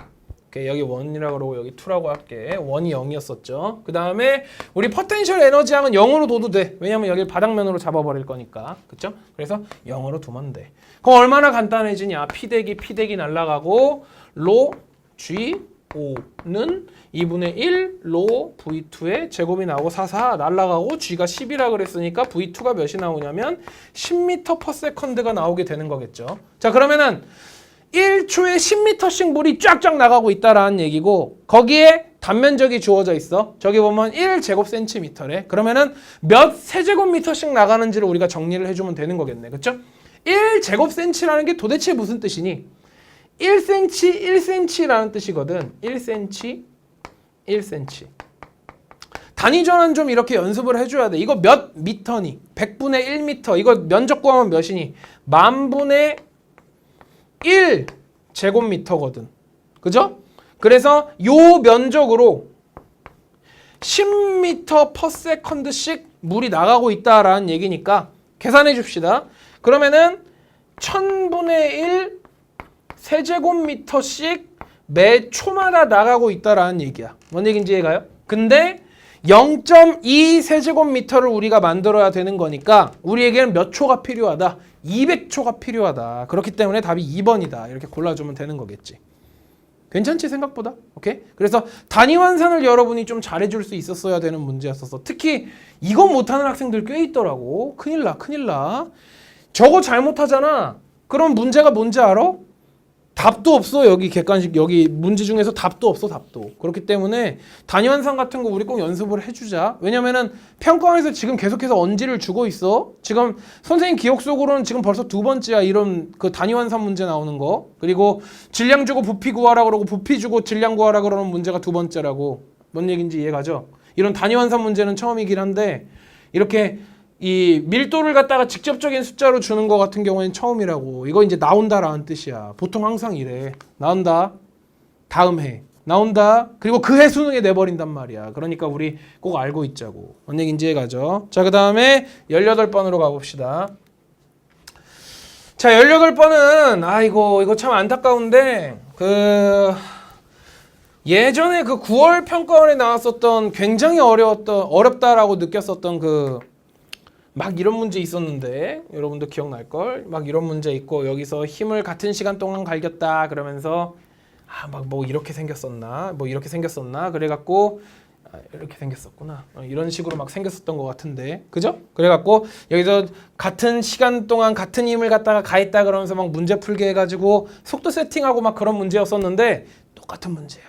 오케이, 여기 1이라고 그러고 여기 2라고 할게. 1이 0이었었죠. 그 다음에 우리 포텐셜 에너지 항은 0으로 둬도 돼. 왜냐면 여기를 바닥면으로 잡아버릴 거니까. 그쵸? 그래서 0으로 두면 돼. 그럼 얼마나 간단해지냐? P대기 날라가고 로 G5는 2분의 1로 V2의 제곱이 나오고 4 날라가고 G가 10이라 그랬으니까 V2가 몇이 나오냐면 10m/s가 나오게 되는 거겠죠. 자, 그러면은 1초에 10m씩 물이 쫙쫙 나가고 있다라는 얘기고 거기에 단면적이 주어져 있어. 저기 보면 1제곱센티미터래. 그러면은 몇 세제곱미터씩 나가는지를 우리가 정리를 해주면 되는 거겠네. 그쵸? 1제곱센티라는 게 도대체 무슨 뜻이니? 1cm라는 뜻이거든. 1cm. 단위 전환 좀 이렇게 연습을 해줘야 돼. 이거 몇 미터니? 100분의 1미터. 이거 면적 구하면 몇이니? 10,000분의 1 제곱미터거든. 그죠? 그래서 요 면적으로 10m/s씩 물이 나가고 있다라는 얘기니까 계산해 줍시다. 그러면은 1000분의 1 세제곱미터씩 매 초마다 나가고 있다라는 얘기야. 뭔 얘기인지 이해가요? 근데 0.2 세제곱미터를 우리가 만들어야 되는 거니까 우리에게는 몇 초가 필요하다? 200초가 필요하다. 그렇기 때문에 답이 2번이다. 이렇게 골라주면 되는 거겠지. 괜찮지 생각보다? 오케이? 그래서 단위 환산을 여러분이 좀 잘해줄 수 있었어야 되는 문제였었어. 특히 이거 못하는 학생들 꽤 있더라고. 큰일 나. 저거 잘못하잖아. 그럼 문제가 뭔지 알아? 답도 없어. 여기 객관식 여기 문제 중에서 답도 없어. 그렇기 때문에 단위 환산 같은 거 우리 꼭 연습을 해주자. 왜냐면은 평가원에서 지금 계속해서 언지를 주고 있어. 지금 선생님 기억 속으로는 지금 벌써 2번째야. 이런 그 단위 환산 문제 나오는 거. 그리고 질량 주고 부피 구하라 그러고 부피 주고 질량 구하라 그러는 문제가 2번째라고. 뭔 얘기인지 이해가죠? 이런 단위 환산 문제는 처음이긴 한데 이렇게 이 밀도를 갖다가 직접적인 숫자로 주는 거 같은 경우에는 처음이라고. 이거 이제 나온다라는 뜻이야. 보통 항상 이래. 나온다. 다음 해. 나온다. 그리고 그 해 수능에 내버린단 말이야. 그러니까 우리 꼭 알고 있자고. 뭔 얘기인지 이해가죠? 자, 그 다음에 18번으로 가봅시다. 자, 18번은 아이고 이거 참 안타까운데 예전에 그 9월 평가원에 나왔었던 굉장히 어렵다라고 느꼈었던 막 이런 문제 있었는데 여러분도 기억날걸? 막 이런 문제 있고 여기서 힘을 같은 시간 동안 갈겼다 그러면서 막 뭐 이렇게 생겼었나? 그래갖고 이렇게 생겼었구나. 이런 식으로 막 생겼었던 것 같은데 그죠? 그래갖고 여기서 같은 시간 동안 같은 힘을 갖다가 가했다 그러면서 막 문제 풀게 해가지고 속도 세팅하고 막 그런 문제였었는데 똑같은 문제야.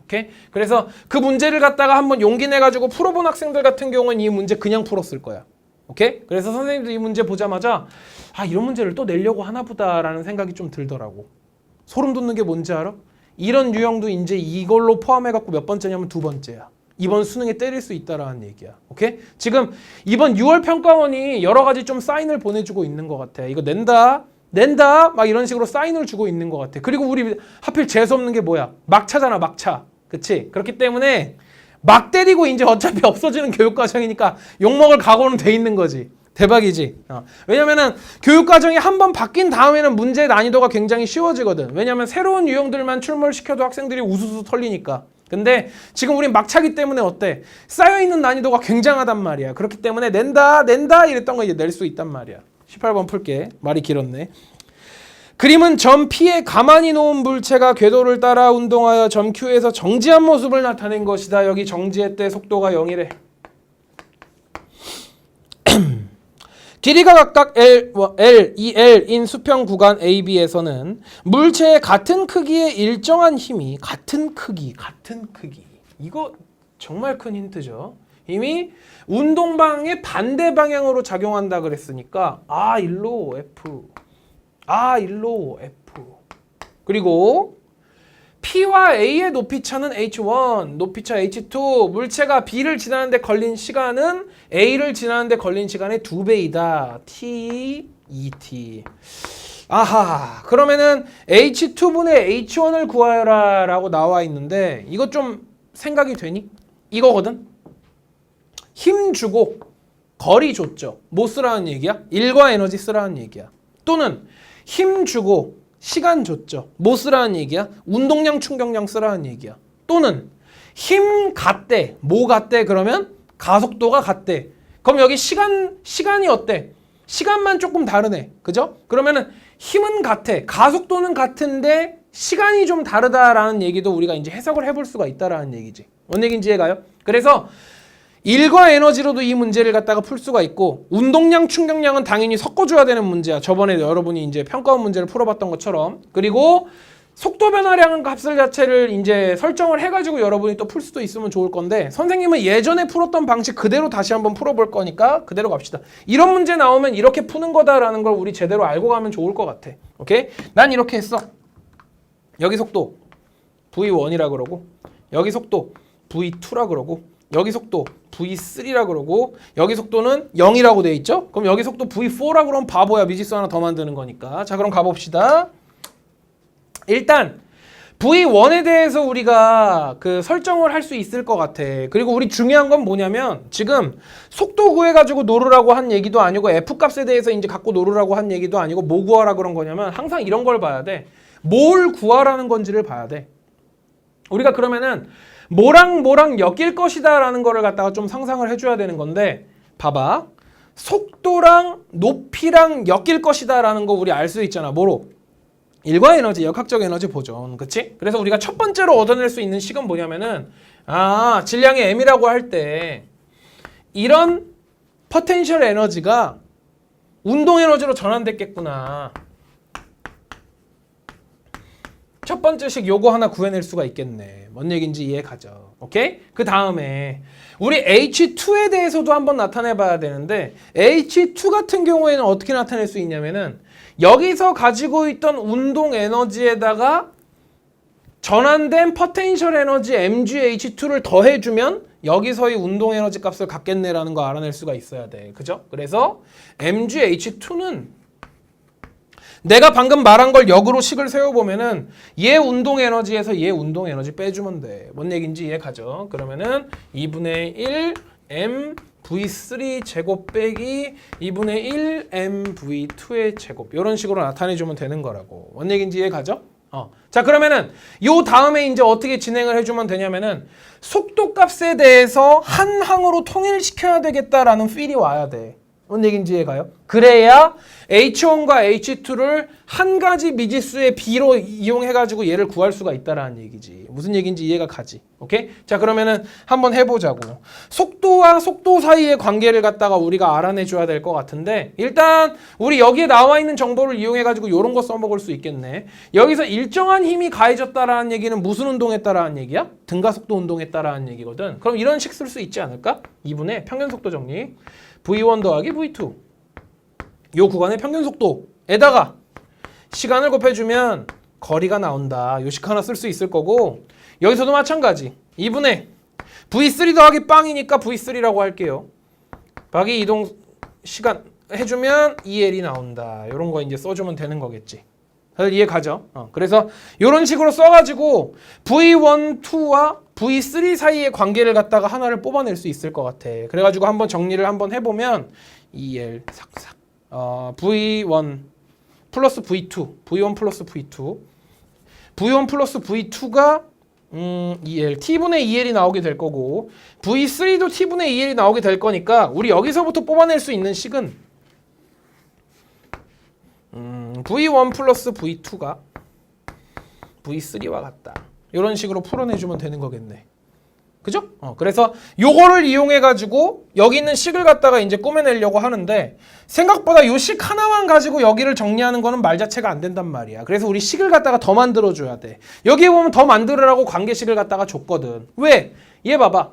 오케이? 그래서 그 문제를 갖다가 한번 용기 내가지고 풀어본 학생들 같은 경우는 이 문제 그냥 풀었을 거야. 오케이? 그래서 선생님도 이 문제 보자마자 이런 문제를 또 내려고 하나 보다라는 생각이 좀 들더라고. 소름 돋는 게 뭔지 알아? 이런 유형도 이제 이걸로 포함해갖고 몇 번째냐면 2번째야. 이번 수능에 때릴 수 있다라는 얘기야. 오케이? 지금 이번 6월 평가원이 여러 가지 좀 사인을 보내주고 있는 것 같아. 이거 낸다 막 이런 식으로 사인을 주고 있는 것 같아. 그리고 우리 하필 재수없는 게 뭐야? 막차잖아, 막차. 그치? 그렇기 때문에 막 때리고 이제 어차피 없어지는 교육과정이니까 욕먹을 각오는 돼 있는 거지. 대박이지. 왜냐면은 교육과정이 한번 바뀐 다음에는 문제의 난이도가 굉장히 쉬워지거든. 왜냐면 새로운 유형들만 출몰시켜도 학생들이 우수수 털리니까. 근데 지금 우린 막차기 때문에 어때? 쌓여있는 난이도가 굉장하단 말이야. 그렇기 때문에 낸다 이랬던 거 이제 낼 수 있단 말이야. 18번 풀게. 말이 길었네. 그림은 점 P에 가만히 놓은 물체가 궤도를 따라 운동하여 점 Q에서 정지한 모습을 나타낸 것이다. 여기 정지할 때 속도가 0이래. 길이가 각각 L, 2L인 수평 구간 AB에서는 물체의 같은 크기의 일정한 힘이 같은 크기. 이거 정말 큰 힌트죠. 힘이 운동방의 반대 방향으로 작용한다 그랬으니까 일로 F. 일로 F. 그리고 P와 A의 높이차는 H1, 높이차 H2, 물체가 B를 지나는데 걸린 시간은 A를 지나는데 걸린 시간의 2배이다. T, 2T. 아하, 그러면은 H2분의 H1을 구하여라 라고 나와 있는데 이거 좀 생각이 되니? 이거거든? 힘 주고 거리 줬죠. 뭐 쓰라는 얘기야? 일과 에너지 쓰라는 얘기야. 또는 힘 주고 시간 줬죠. 뭐 쓰라는 얘기야? 운동량, 충격량 쓰라는 얘기야. 또는 힘 같대. 뭐 같대? 그러면 가속도가 같대. 그럼 여기 시간이 어때? 시간만 조금 다르네. 그죠? 그러면은 힘은 같아. 가속도는 같은데 시간이 좀 다르다라는 얘기도 우리가 이제 해석을 해볼 수가 있다라는 얘기지. 뭔 얘기인지 이해가요? 그래서 일과 에너지로도 이 문제를 갖다가 풀 수가 있고 운동량, 충격량은 당연히 섞어줘야 되는 문제야. 저번에 여러분이 이제 평가원 문제를 풀어봤던 것처럼. 그리고 속도 변화량 값을 자체를 이제 설정을 해가지고 여러분이 또 풀 수도 있으면 좋을 건데 선생님은 예전에 풀었던 방식 그대로 다시 한번 풀어볼 거니까 그대로 갑시다. 이런 문제 나오면 이렇게 푸는 거다라는 걸 우리 제대로 알고 가면 좋을 것 같아. 오케이? 난 이렇게 했어. 여기 속도 V1이라 그러고 여기 속도 V2라 그러고 여기 속도 V3라 그러고 여기 속도는 0이라고 돼 있죠? 그럼 여기 속도 V4라 그러면 바보야. 미지수 하나 더 만드는 거니까. 자, 그럼 가봅시다. 일단 V1에 대해서 우리가 그 설정을 할 수 있을 것 같아. 그리고 우리 중요한 건 뭐냐면 지금 속도 구해가지고 노르라고 한 얘기도 아니고 F값에 대해서 이제 갖고 노르라고 한 얘기도 아니고 뭐 구하라 그런 거냐면 항상 이런 걸 봐야 돼. 뭘 구하라는 건지를 봐야 돼. 우리가 그러면은 뭐랑 엮일 것이다 라는 거를 갖다가 좀 상상을 해줘야 되는 건데 봐봐. 속도랑 높이랑 엮일 것이다 라는 거 우리 알 수 있잖아. 뭐로? 일과 에너지, 역학적 에너지 보존. 그치? 그래서 우리가 첫 번째로 얻어낼 수 있는 식은 뭐냐면은 질량의 M이라고 할 때 이런 포텐셜 에너지가 운동 에너지로 전환됐겠구나. 첫 번째 식 요거 하나 구해낼 수가 있겠네. 뭔 얘기인지 이해 가죠. 오케이? 그 다음에 우리 H2에 대해서도 한번 나타내 봐야 되는데 H2 같은 경우에는 어떻게 나타낼 수 있냐면은 여기서 가지고 있던 운동 에너지에다가 전환된 포텐셜 에너지 mgh2를 더해주면 여기서의 운동 에너지 값을 갖겠네라는 거 알아낼 수가 있어야 돼. 그죠? 그래서 mgh2는 내가 방금 말한 걸 역으로 식을 세워보면은 얘 운동 에너지에서 얘 운동 에너지 빼주면 돼. 뭔 얘기인지 이해 가죠? 그러면은 2분의 1 m v3 제곱 빼기 2분의 1 m v2의 제곱 이런 식으로 나타내주면 되는 거라고. 뭔 얘기인지 이해 가죠? 자, 그러면은 요 다음에 이제 어떻게 진행을 해주면 되냐면은 속도 값에 대해서 한 항으로 통일시켜야 되겠다라는 필이 와야 돼. 뭔 얘기인지 이해가요? 그래야 H1과 H2를 한 가지 미지수의 B로 이용해가지고 얘를 구할 수가 있다라는 얘기지. 무슨 얘기인지 이해가 가지. 오케이? 자, 그러면은 한번 해보자고. 속도와 속도 사이의 관계를 갖다가 우리가 알아내줘야 될 것 같은데 일단 우리 여기에 나와 있는 정보를 이용해가지고 이런 거 써먹을 수 있겠네. 여기서 일정한 힘이 가해졌다라는 얘기는 무슨 운동했다라는 얘기야? 등가속도 운동했다라는 얘기거든. 그럼 이런 식 쓸 수 있지 않을까? 2분의 평균속도 정리. V1 더하기 V2 요 구간의 평균 속도에다가 시간을 곱해주면 거리가 나온다. 요 식 하나 쓸 수 있을 거고 여기서도 마찬가지 2분의 V3 더하기 빵이니까 V3라고 할게요. 박이 이동 시간 해주면 EL이 나온다. 요런 거 이제 써주면 되는 거겠지. 다들 이해 가죠? 그래서 이런 식으로 써가지고 V1, 2와 V3 사이의 관계를 갖다가 하나를 뽑아낼 수 있을 것 같아. 그래가지고 한번 정리를 한번 해보면 EL 삭삭. V1 플러스 V2. V1 플러스 V2. V1 플러스 V2가 EL. T분의 EL이 나오게 될 거고 V3도 T분의 EL이 나오게 될 거니까 우리 여기서부터 뽑아낼 수 있는 식은 V1 플러스 V2가 V3와 같다. 이런 식으로 풀어내주면 되는 거겠네. 그죠? 그래서 요거를 이용해가지고 여기 있는 식을 갖다가 이제 꾸며내려고 하는데 생각보다 요 식 하나만 가지고 여기를 정리하는 거는 말 자체가 안 된단 말이야. 그래서 우리 식을 갖다가 더 만들어줘야 돼. 여기에 보면 더 만들으라고 관계식을 갖다가 줬거든. 왜? 얘 봐봐.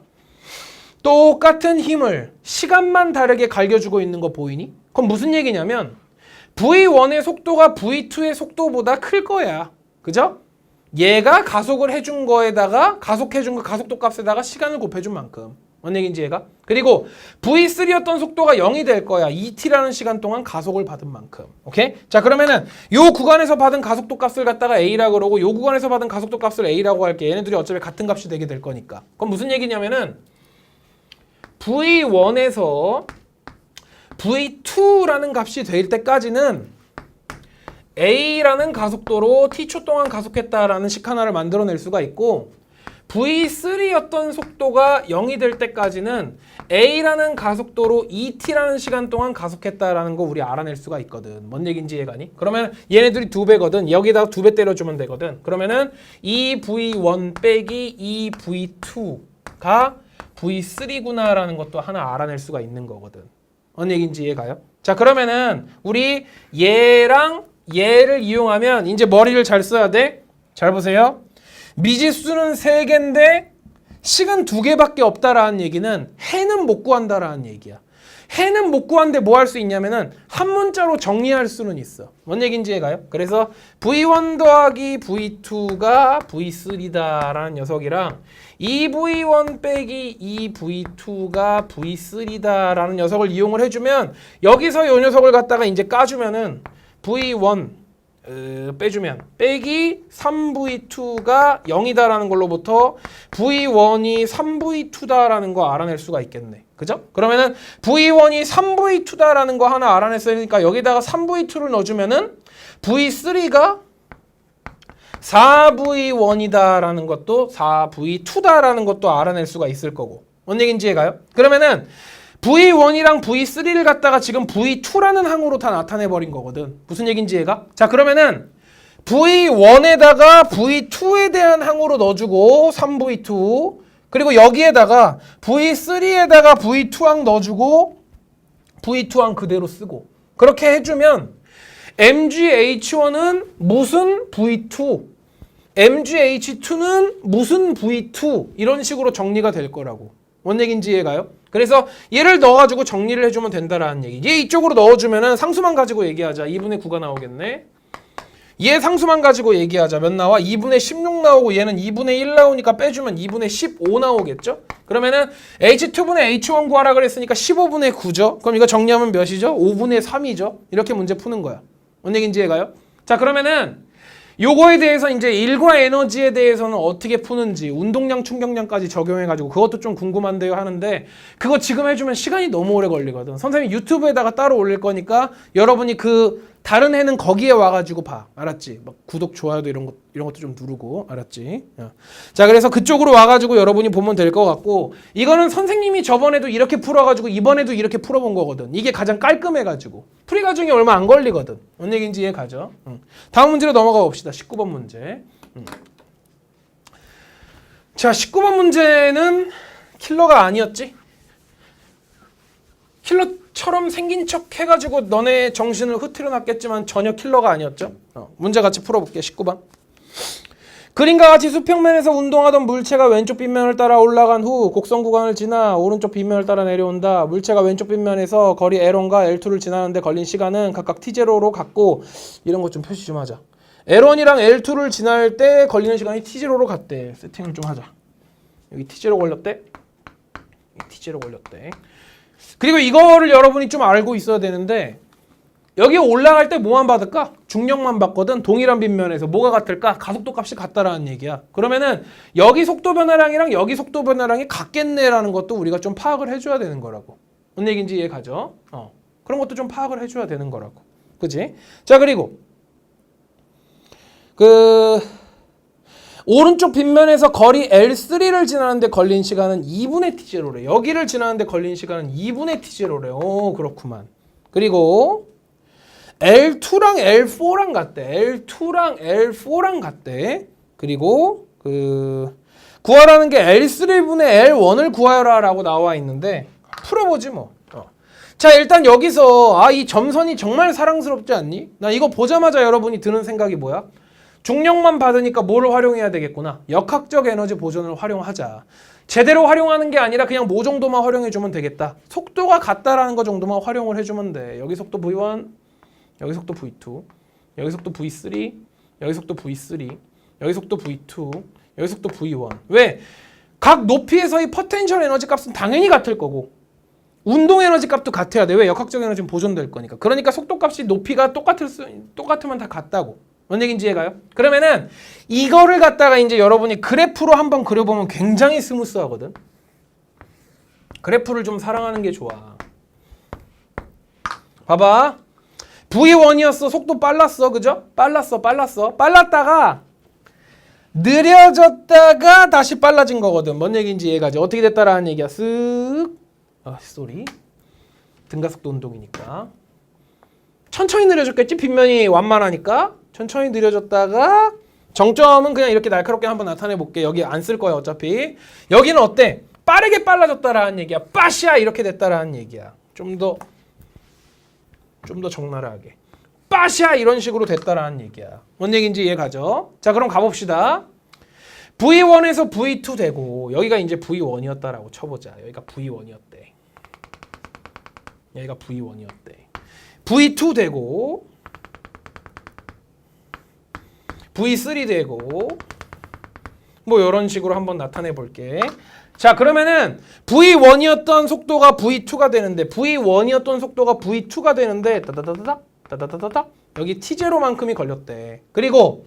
똑같은 힘을 시간만 다르게 갈겨주고 있는 거 보이니? 그럼 무슨 얘기냐면 V1의 속도가 V2의 속도보다 클 거야. 그죠? 얘가 가속을 해준 거에다가 가속해준 거 가속도 값에다가 시간을 곱해준 만큼. 뭔 얘기인지 얘가? 그리고 V3였던 속도가 0이 될 거야. 2t라는 시간 동안 가속을 받은 만큼. 오케이? 자, 그러면은 요 구간에서 받은 가속도 값을 갖다가 A라고 그러고 요 구간에서 받은 가속도 값을 A라고 할게. 얘네들이 어차피 같은 값이 되게 될 거니까. 그럼 무슨 얘기냐면은 V1에서 V2라는 값이 될 때까지는 A라는 가속도로 T초 동안 가속했다라는 식 하나를 만들어낼 수가 있고 V3였던 속도가 0이 될 때까지는 A라는 가속도로 2T라는 시간 동안 가속했다라는 거 우리 알아낼 수가 있거든. 뭔 얘기인지 이해가니? 그러면 얘네들이 2배거든. 여기다가 2배 때려주면 되거든. 그러면은 2V1 빼기 2V2가 V3구나라는 것도 하나 알아낼 수가 있는 거거든. 뭔 얘기인지 이해가요? 자, 그러면은 우리 얘랑 얘를 이용하면 이제 머리를 잘 써야 돼. 잘 보세요. 미지수는 3개인데 식은 2개밖에 없다라는 얘기는 해는 못 구한다라는 얘기야. 해는 못 구한데 뭐 할 수 있냐면은 한 문자로 정리할 수는 있어. 뭔 얘기인지 이해가요? 그래서 V1 더하기 V2가 V3다라는 녀석이랑 2V1 빼기 2V2가 V3다라는 녀석을 이용을 해주면 여기서 이 녀석을 갖다가 이제 까주면은 V1 빼주면 빼기 3V2가 0이다라는 걸로부터 V1이 3V2다라는 거 알아낼 수가 있겠네. 그죠? 그러면은 V1이 3V2다라는 거 하나 알아냈으니까 여기다가 3V2를 넣어주면은 V3가 4V1이다라는 것도 4V2다라는 것도 알아낼 수가 있을 거고. 뭔 얘기인지 이해가요? 그러면은 V1이랑 V3를 갖다가 지금 V2라는 항으로 다 나타내버린 거거든. 무슨 얘기인지 이해가? 자, 그러면은 V1에다가 V2에 대한 항으로 넣어주고 3V2 그리고 여기에다가 V3에다가 V2항 넣어주고 V2항 그대로 쓰고 그렇게 해주면 MGH1은 무슨 V2 MGH2는 무슨 V2 이런 식으로 정리가 될 거라고. 뭔 얘기인지 이해가요? 그래서 얘를 넣어가지고 정리를 해주면 된다라는 얘기. 얘 이쪽으로 넣어주면은 상수만 가지고 얘기하자. 2분의 9가 나오겠네. 얘 상수만 가지고 얘기하자. 몇 나와? 2분의 16 나오고 얘는 2분의 1 나오니까 빼주면 2분의 15 나오겠죠? 그러면은 H2분의 H1 구하라 그랬으니까 15분의 9죠? 그럼 이거 정리하면 몇이죠? 5분의 3이죠? 이렇게 문제 푸는 거야. 뭔 얘기인지 이해가요? 자, 그러면은 요거에 대해서 이제 일과 에너지에 대해서는 어떻게 푸는지 운동량, 충격량까지 적용해가지고 그것도 좀 궁금한데요 하는데 그거 지금 해주면 시간이 너무 오래 걸리거든. 선생님 유튜브에다가 따로 올릴 거니까 여러분이 그 다른 해는 거기에 와가지고 봐. 알았지? 막 구독, 좋아요도 이런 것도 좀 누르고. 알았지? 자, 그래서 그쪽으로 와가지고 여러분이 보면 될 것 같고 이거는 선생님이 저번에도 이렇게 풀어가지고 이번에도 이렇게 풀어본 거거든. 이게 가장 깔끔해가지고. 풀이 과정이 얼마 안 걸리거든. 뭔 얘기인지 이해가죠? 다음 문제로 넘어가 봅시다. 19번 문제. 자, 19번 문제는 킬러가 아니었지? 킬러처럼 생긴 척 해가지고 너네 정신을 흐트려 놨겠지만 전혀 킬러가 아니었죠. 문제 같이 풀어볼게. 19번. 그림과 같이 수평면에서 운동하던 물체가 왼쪽 빗면을 따라 올라간 후 곡선 구간을 지나 오른쪽 빗면을 따라 내려온다. 물체가 왼쪽 빗면에서 거리 L1과 L2를 지나는데 걸린 시간은 각각 T0로 같고 이런 것 좀 표시 좀 하자. L1이랑 L2를 지날 때 걸리는 시간이 T0로 같대. 세팅을 좀 하자. 여기 T0 걸렸대. 여기 T0 걸렸대. 그리고 이거를 여러분이 좀 알고 있어야 되는데 여기 올라갈 때 뭐만 받을까? 중력만 받거든. 동일한 빗면에서 뭐가 같을까? 가속도 값이 같다라는 얘기야. 그러면은 여기 속도 변화량이랑 여기 속도 변화량이 같겠네라는 것도 우리가 좀 파악을 해줘야 되는 거라고. 뭔 얘기인지 이해 가죠? 그런 것도 좀 파악을 해줘야 되는 거라고. 그지? 자, 그리고 오른쪽 빗면에서 거리 L3를 지나는데 걸린 시간은 2분의 T0래. 여기를 지나는데 걸린 시간은 2분의 T0래. 오, 그렇구만. 그리고 L2랑 L4랑 같대. L2랑 L4랑 같대. 그리고 구하라는 게 L3분의 L1을 구하라 라고 나와 있는데 풀어보지 뭐. 자, 일단 여기서 이 점선이 정말 사랑스럽지 않니? 나 이거 보자마자 여러분이 드는 생각이 뭐야? 중력만 받으니까 뭐를 활용해야 되겠구나. 역학적 에너지 보존을 활용하자. 제대로 활용하는 게 아니라 그냥 뭐 정도만 활용해주면 되겠다. 속도가 같다라는 거 정도만 활용을 해주면 돼. 여기 속도 V1, 여기 속도 V2, 여기 속도 V3, 여기 속도 V3, 여기 속도 V2, 여기 속도 V1. 왜? 각 높이에서의 포텐셜 에너지 값은 당연히 같을 거고 운동 에너지 값도 같아야 돼. 왜? 역학적 에너지는 보존될 거니까. 그러니까 속도 값이 높이가 똑같으면 다 같다고. 뭔 얘기인지 이해가요? 그러면은 이거를 갖다가 이제 여러분이 그래프로 한번 그려보면 굉장히 스무스하거든. 그래프를 좀 사랑하는 게 좋아. 봐봐. V1이었어. 속도 빨랐어. 그죠? 빨랐다가 느려졌다가 다시 빨라진 거거든. 뭔 얘기인지 이해가지? 어떻게 됐다라는 얘기야. 쓱. 쏘리. 등가속도 운동이니까. 천천히 느려졌겠지? 빗면이 완만하니까. 천천히 느려졌다가 정점은 그냥 이렇게 날카롭게 한번 나타내 볼게. 여기 안 쓸 거야 어차피. 여기는 어때? 빠르게 빨라졌다라는 얘기야. 빠시아 이렇게 됐다라는 얘기야. 좀 더 적나라하게. 빠시아 이런 식으로 됐다라는 얘기야. 뭔 얘기인지 이해 가죠? 자, 그럼 가봅시다. V1에서 V2 되고 여기가 이제 V1이었다라고 쳐보자. 여기가 V1이었대. 여기가 V1이었대. V2 되고 V3 되고 뭐 이런 식으로 한번 나타내 볼게. 자, 그러면은 V1이었던 속도가 V2가 되는데 V1이었던 속도가 V2가 되는데 따다다다닥 여기 T0만큼이 걸렸대. 그리고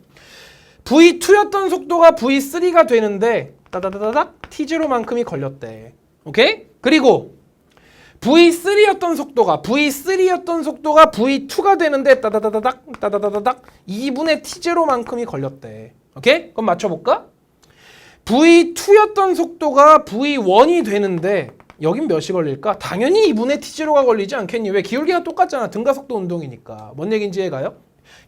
V2였던 속도가 V3가 되는데 따다다다닥 T0만큼이 걸렸대. 오케이? 그리고 V3였던 속도가 V2가 되는데 따다다다닥 2분의 T0만큼이 걸렸대. 오케이? 그럼 맞춰볼까? V2였던 속도가 V1이 되는데 여긴 몇이 걸릴까? 당연히 2분의 T0가 걸리지 않겠니? 왜? 기울기가 똑같잖아. 등가속도 운동이니까. 뭔 얘기인지 이해가요?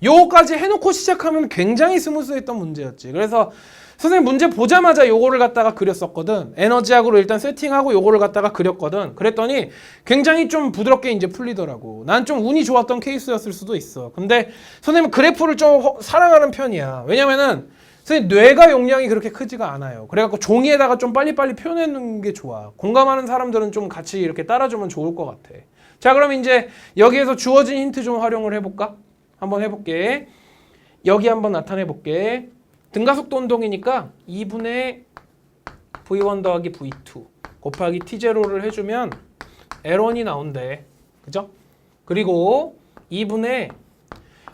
요거까지 해놓고 시작하면 굉장히 스무스했던 문제였지. 그래서 선생님 문제 보자마자 요거를 갖다가 그렸었거든. 에너지학으로 일단 세팅하고 요거를 갖다가 그렸거든. 그랬더니 굉장히 좀 부드럽게 이제 풀리더라고. 난 좀 운이 좋았던 케이스였을 수도 있어. 근데 선생님은 그래프를 좀 사랑하는 편이야. 왜냐면은 선생님 뇌가 용량이 그렇게 크지가 않아요. 그래갖고 종이에다가 좀 빨리빨리 표현해놓는 게 좋아. 공감하는 사람들은 좀 같이 이렇게 따라주면 좋을 것 같아. 자, 그럼 이제 여기에서 주어진 힌트 좀 활용을 해볼까? 한번 해볼게. 여기 한번 나타내 볼게. 등가속도 운동이니까 2분의 V1 더하기 V2 곱하기 T0를 해주면 L1이 나온대. 그죠? 그리고 2분의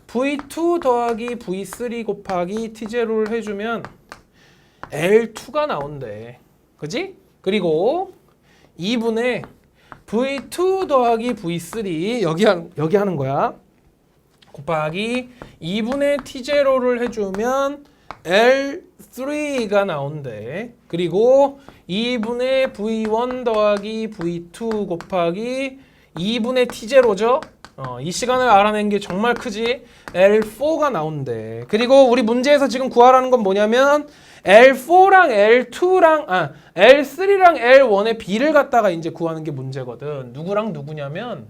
V2 더하기 V3 곱하기 T0를 해주면 L2가 나온대. 그지? 그리고 2분의 V2 더하기 V3 여기 하는 거야. 곱하기 2분의 T0를 해주면 L3가 나온대. 그리고 2분의 V1 더하기 V2 곱하기 2분의 T0죠. 이 시간을 알아낸 게 정말 크지. L4가 나온대. 그리고 우리 문제에서 지금 구하라는 건 뭐냐면 L4랑 L2랑 L3랑 L1의 비를 갖다가 이제 구하는 게 문제거든. 누구랑 누구냐면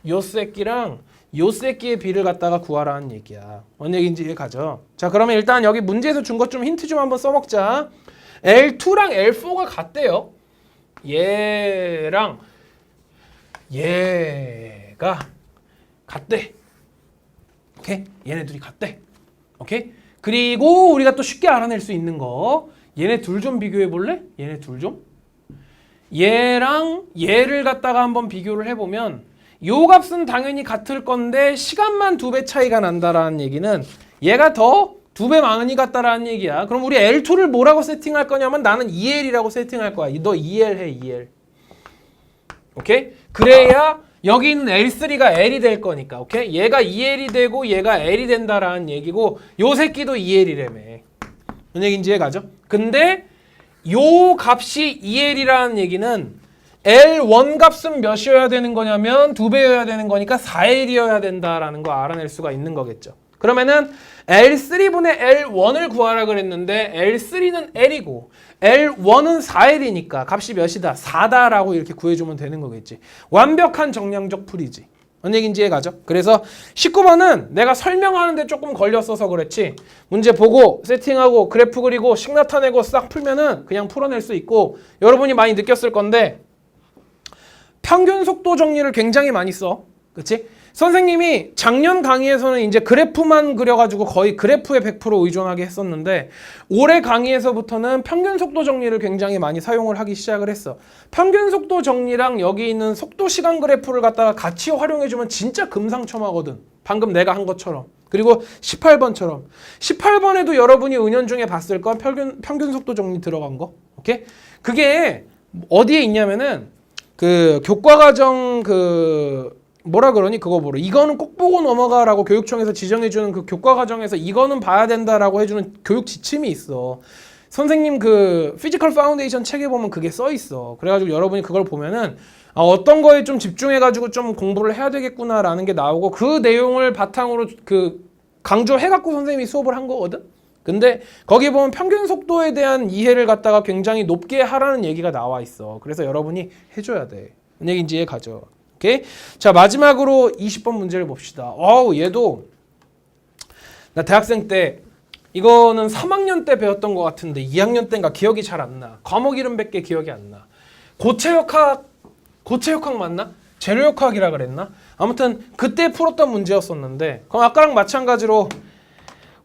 요 새끼랑 요 새끼의 비를 갖다가 구하라는 얘기야. 뭔 얘기인지 이해 가죠? 자, 그러면 일단 여기 문제에서 준 것 좀 힌트 좀 한번 써먹자. L2랑 L4가 같대요. 얘랑 얘가 같대. 오케이? 얘네 둘이 같대. 오케이? 그리고 우리가 또 쉽게 알아낼 수 있는 거 얘네 둘 좀 비교해 볼래? 얘네 둘 좀? 얘랑 얘를 갖다가 한번 비교를 해보면 요 값은 당연히 같을 건데 시간만 2배 차이가 난다라는 얘기는 얘가 더 2배 많이 같다라는 얘기야. 그럼 우리 L2를 뭐라고 세팅할 거냐면 나는 2L이라고 세팅할 거야. 너 2L 해, 2L. 오케이? 그래야 여기 있는 L3가 L이 될 거니까. 오케이? 얘가 2L이 되고 얘가 L이 된다라는 얘기고 요 새끼도 2L이라며. 뭔 얘기인지 이해가죠? 근데 요 값이 2L이라는 얘기는 L1 값은 몇이어야 되는 거냐면 2배여야 되는 거니까 4L이어야 된다라는 거 알아낼 수가 있는 거겠죠. 그러면은 L3분의 L1을 구하라 그랬는데 L3는 L이고 L1은 4L이니까 값이 몇이다? 4다라고 이렇게 구해주면 되는 거겠지. 완벽한 정량적 풀이지. 뭔 얘기인지 이해가죠? 그래서 19번은 내가 설명하는데 조금 걸렸어서 그렇지 문제 보고 세팅하고 그래프 그리고 식 나타내고 싹 풀면은 그냥 풀어낼 수 있고 여러분이 많이 느꼈을 건데 평균 속도 정리를 굉장히 많이 써. 그치? 선생님이 작년 강의에서는 이제 그래프만 그려가지고 거의 그래프에 100% 의존하게 했었는데 올해 강의에서부터는 평균 속도 정리를 굉장히 많이 사용을 하기 시작을 했어. 평균 속도 정리랑 여기 있는 속도 시간 그래프를 갖다가 같이 활용해주면 진짜 금상첨화거든. 방금 내가 한 것처럼. 그리고 18번처럼. 18번에도 여러분이 은연중에 봤을 건 평균 속도 정리 들어간 거. 오케이? 그게 어디에 있냐면은 그 교과과정 뭐라 그러니 그거 보러 이거는 꼭 보고 넘어가라고 교육청에서 지정해주는 그 교과과정에서 이거는 봐야 된다라고 해주는 교육 지침이 있어. 선생님 그 피지컬 파운데이션 책에 보면 그게 써 있어. 그래가지고 여러분이 그걸 보면은 어떤 거에 좀 집중해가지고 좀 공부를 해야 되겠구나라는 게 나오고 그 내용을 바탕으로 그 강조해갖고 선생님이 수업을 한 거거든. 근데 거기 보면 평균 속도에 대한 이해를 갖다가 굉장히 높게 하라는 얘기가 나와 있어. 그래서 여러분이 해줘야 돼. 뭔 얘기인지 이해 가죠. 오케이? 자, 마지막으로 20번 문제를 봅시다. 얘도 나 대학생 때 이거는 3학년 때 배웠던 것 같은데 2학년 때인가 기억이 잘 안 나. 과목 이름밖에 기억이 안 나. 고체역학 맞나? 재료역학이라 그랬나? 아무튼 그때 풀었던 문제였었는데 그럼 아까랑 마찬가지로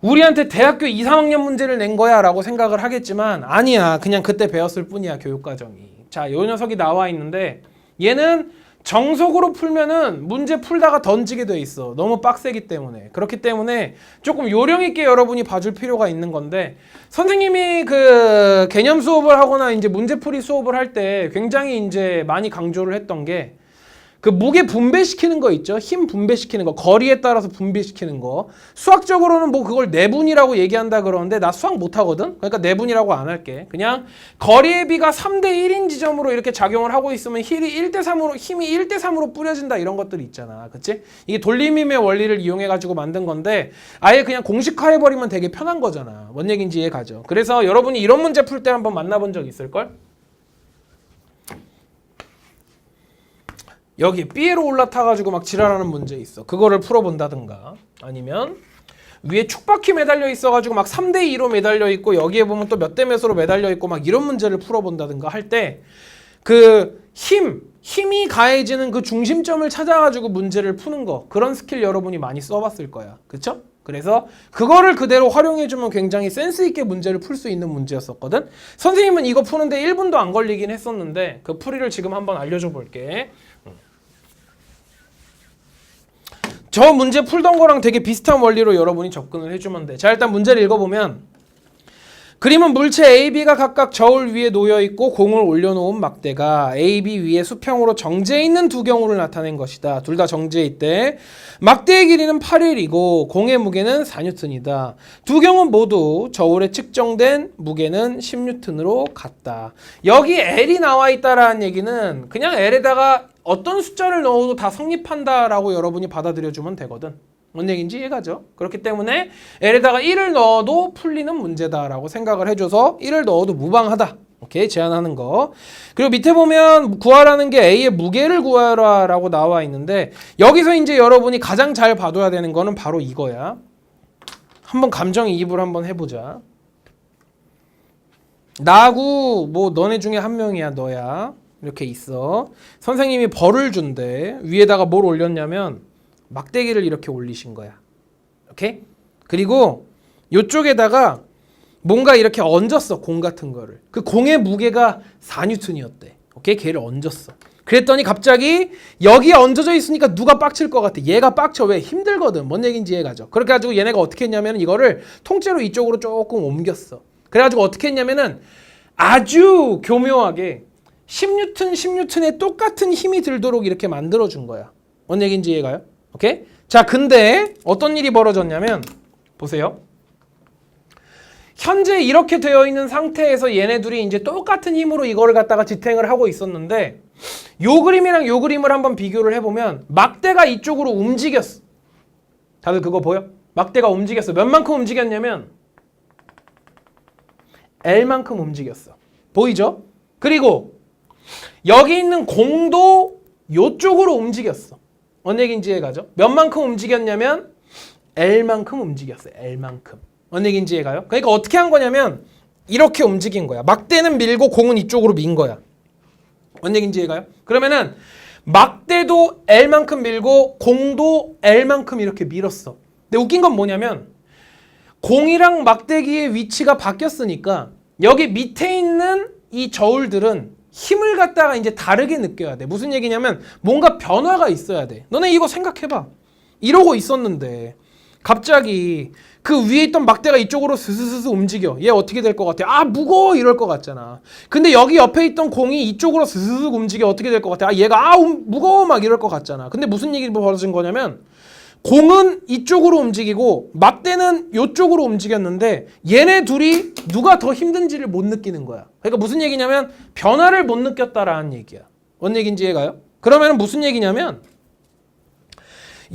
우리한테 대학교 2, 3학년 문제를 낸 거야 라고 생각을 하겠지만 아니야. 그냥 그때 배웠을 뿐이야. 교육과정이. 자, 요 녀석이 나와 있는데 얘는 정석으로 풀면은 문제 풀다가 던지게 돼 있어. 너무 빡세기 때문에. 그렇기 때문에 조금 요령 있게 여러분이 봐줄 필요가 있는 건데 선생님이 그 개념 수업을 하거나 이제 문제풀이 수업을 할 때 굉장히 이제 많이 강조를 했던 게 그 무게 분배시키는 거 있죠? 힘 분배시키는 거, 거리에 따라서 분배시키는 거. 수학적으로는 뭐 그걸 내분이라고 얘기한다 그러는데 나 수학 못하거든? 그러니까 내분이라고 안 할게. 그냥 거리의 비가 3대 1인 지점으로 이렇게 작용을 하고 있으면 힘이 1대 3으로 뿌려진다 이런 것들이 있잖아. 그치? 이게 돌림힘의 원리를 이용해가지고 만든 건데 아예 그냥 공식화해버리면 되게 편한 거잖아. 뭔 얘기인지 이해 가죠? 그래서 여러분이 이런 문제 풀 때 한번 만나본 적 있을걸? 여기 B로 올라타가지고 막 지랄하는 문제 있어. 그거를 풀어본다든가 아니면 위에 축바퀴 매달려 있어가지고 막 3대2로 매달려 있고 여기에 보면 또 몇 대 몇으로 매달려 있고 막 이런 문제를 풀어본다든가 할 때 그 힘이 가해지는 그 중심점을 찾아가지고 문제를 푸는 거 그런 스킬 여러분이 많이 써봤을 거야. 그쵸? 그래서 그거를 그대로 활용해주면 굉장히 센스 있게 문제를 풀 수 있는 문제였었거든. 선생님은 이거 푸는데 1분도 안 걸리긴 했었는데 그 풀이를 지금 한번 알려줘 볼게. 저 문제 풀던 거랑 되게 비슷한 원리로 여러분이 접근을 해주면 돼. 자, 일단 문제를 읽어보면 그림은 물체 A, B가 각각 저울 위에 놓여있고 공을 올려놓은 막대가 A, B 위에 수평으로 정지해 있는 두 경우를 나타낸 것이다. 둘 다 정지해 있대. 막대의 길이는 8일이고 공의 무게는 4N이다. 두 경우는 모두 저울에 측정된 무게는 10N으로 같다. 여기 L이 나와 있다라는 얘기는 그냥 L에다가 어떤 숫자를 넣어도 다 성립한다라고 여러분이 받아들여주면 되거든. 뭔 얘기인지 이해가죠? 그렇기 때문에 L에다가 1을 넣어도 풀리는 문제다라고 생각을 해줘서 1을 넣어도 무방하다. 오케이, 제안하는 거. 그리고 밑에 보면 구하라는 게 A의 무게를 구하라라고 나와 있는데 여기서 이제 여러분이 가장 잘 봐둬야 되는 거는 바로 이거야. 한번 감정이입을 한번 해보자. 나하고 뭐 너네 중에 한 명이야, 너야. 이렇게 있어. 선생님이 벌을 준대. 위에다가 뭘 올렸냐면 막대기를 이렇게 올리신 거야. 오케이? 그리고 이쪽에다가 뭔가 이렇게 얹었어. 공 같은 거를. 그 공의 무게가 4N이었대. 오케이? 걔를 얹었어. 그랬더니 갑자기 여기에 얹어져 있으니까 누가 빡칠 것 같아? 얘가 빡쳐. 왜? 힘들거든. 뭔 얘기인지 이해가죠? 그렇게 해가지고 얘네가 어떻게 했냐면 이거를 통째로 이쪽으로 조금 옮겼어. 그래가지고 어떻게 했냐면은 아주 교묘하게 10N, 10N에 똑같은 힘이 들도록 이렇게 만들어준 거야. 뭔 얘기인지 이해가요? 오케이? 자, 근데 어떤 일이 벌어졌냐면 보세요. 현재 이렇게 되어 있는 상태에서 얘네 둘이 이제 똑같은 힘으로 이거를 갖다가 지탱을 하고 있었는데 요 그림이랑 요 그림을 한번 비교를 해보면 막대가 이쪽으로 움직였어. 다들 그거 보여? 막대가 움직였어. 몇 만큼 움직였냐면 L만큼 움직였어. 보이죠? 그리고 여기 있는 공도 요쪽으로 움직였어. 뭔 얘기인지 이해가죠? 몇 만큼 움직였냐면 L만큼 움직였어요. L만큼. 뭔 얘기인지 이해가요? 그러니까 어떻게 한 거냐면 이렇게 움직인 거야. 막대는 밀고 공은 이쪽으로 민 거야. 뭔 얘기인지 이해가요? 그러면은 막대도 L만큼 밀고 공도 L만큼 이렇게 밀었어. 근데 웃긴 건 뭐냐면 공이랑 막대기의 위치가 바뀌었으니까 여기 밑에 있는 이 저울들은 힘을 갖다가 이제 다르게 느껴야 돼. 무슨 얘기냐면 뭔가 변화가 있어야 돼. 너네 이거 생각해봐. 이러고 있었는데 갑자기 그 위에 있던 막대가 이쪽으로 스스스스 움직여. 얘 어떻게 될 것 같아? 아, 무거워 이럴 것 같잖아. 근데 여기 옆에 있던 공이 이쪽으로 스스스 움직여. 어떻게 될 것 같아? 아, 얘가 무거워 막 이럴 것 같잖아. 근데 무슨 얘기 벌어진 거냐면 공은 이쪽으로 움직이고 막대는 이쪽으로 움직였는데 얘네 둘이 누가 더 힘든지를 못 느끼는 거야. 그러니까 무슨 얘기냐면 변화를 못 느꼈다라는 얘기야. 뭔 얘기인지 이해가요? 그러면 무슨 얘기냐면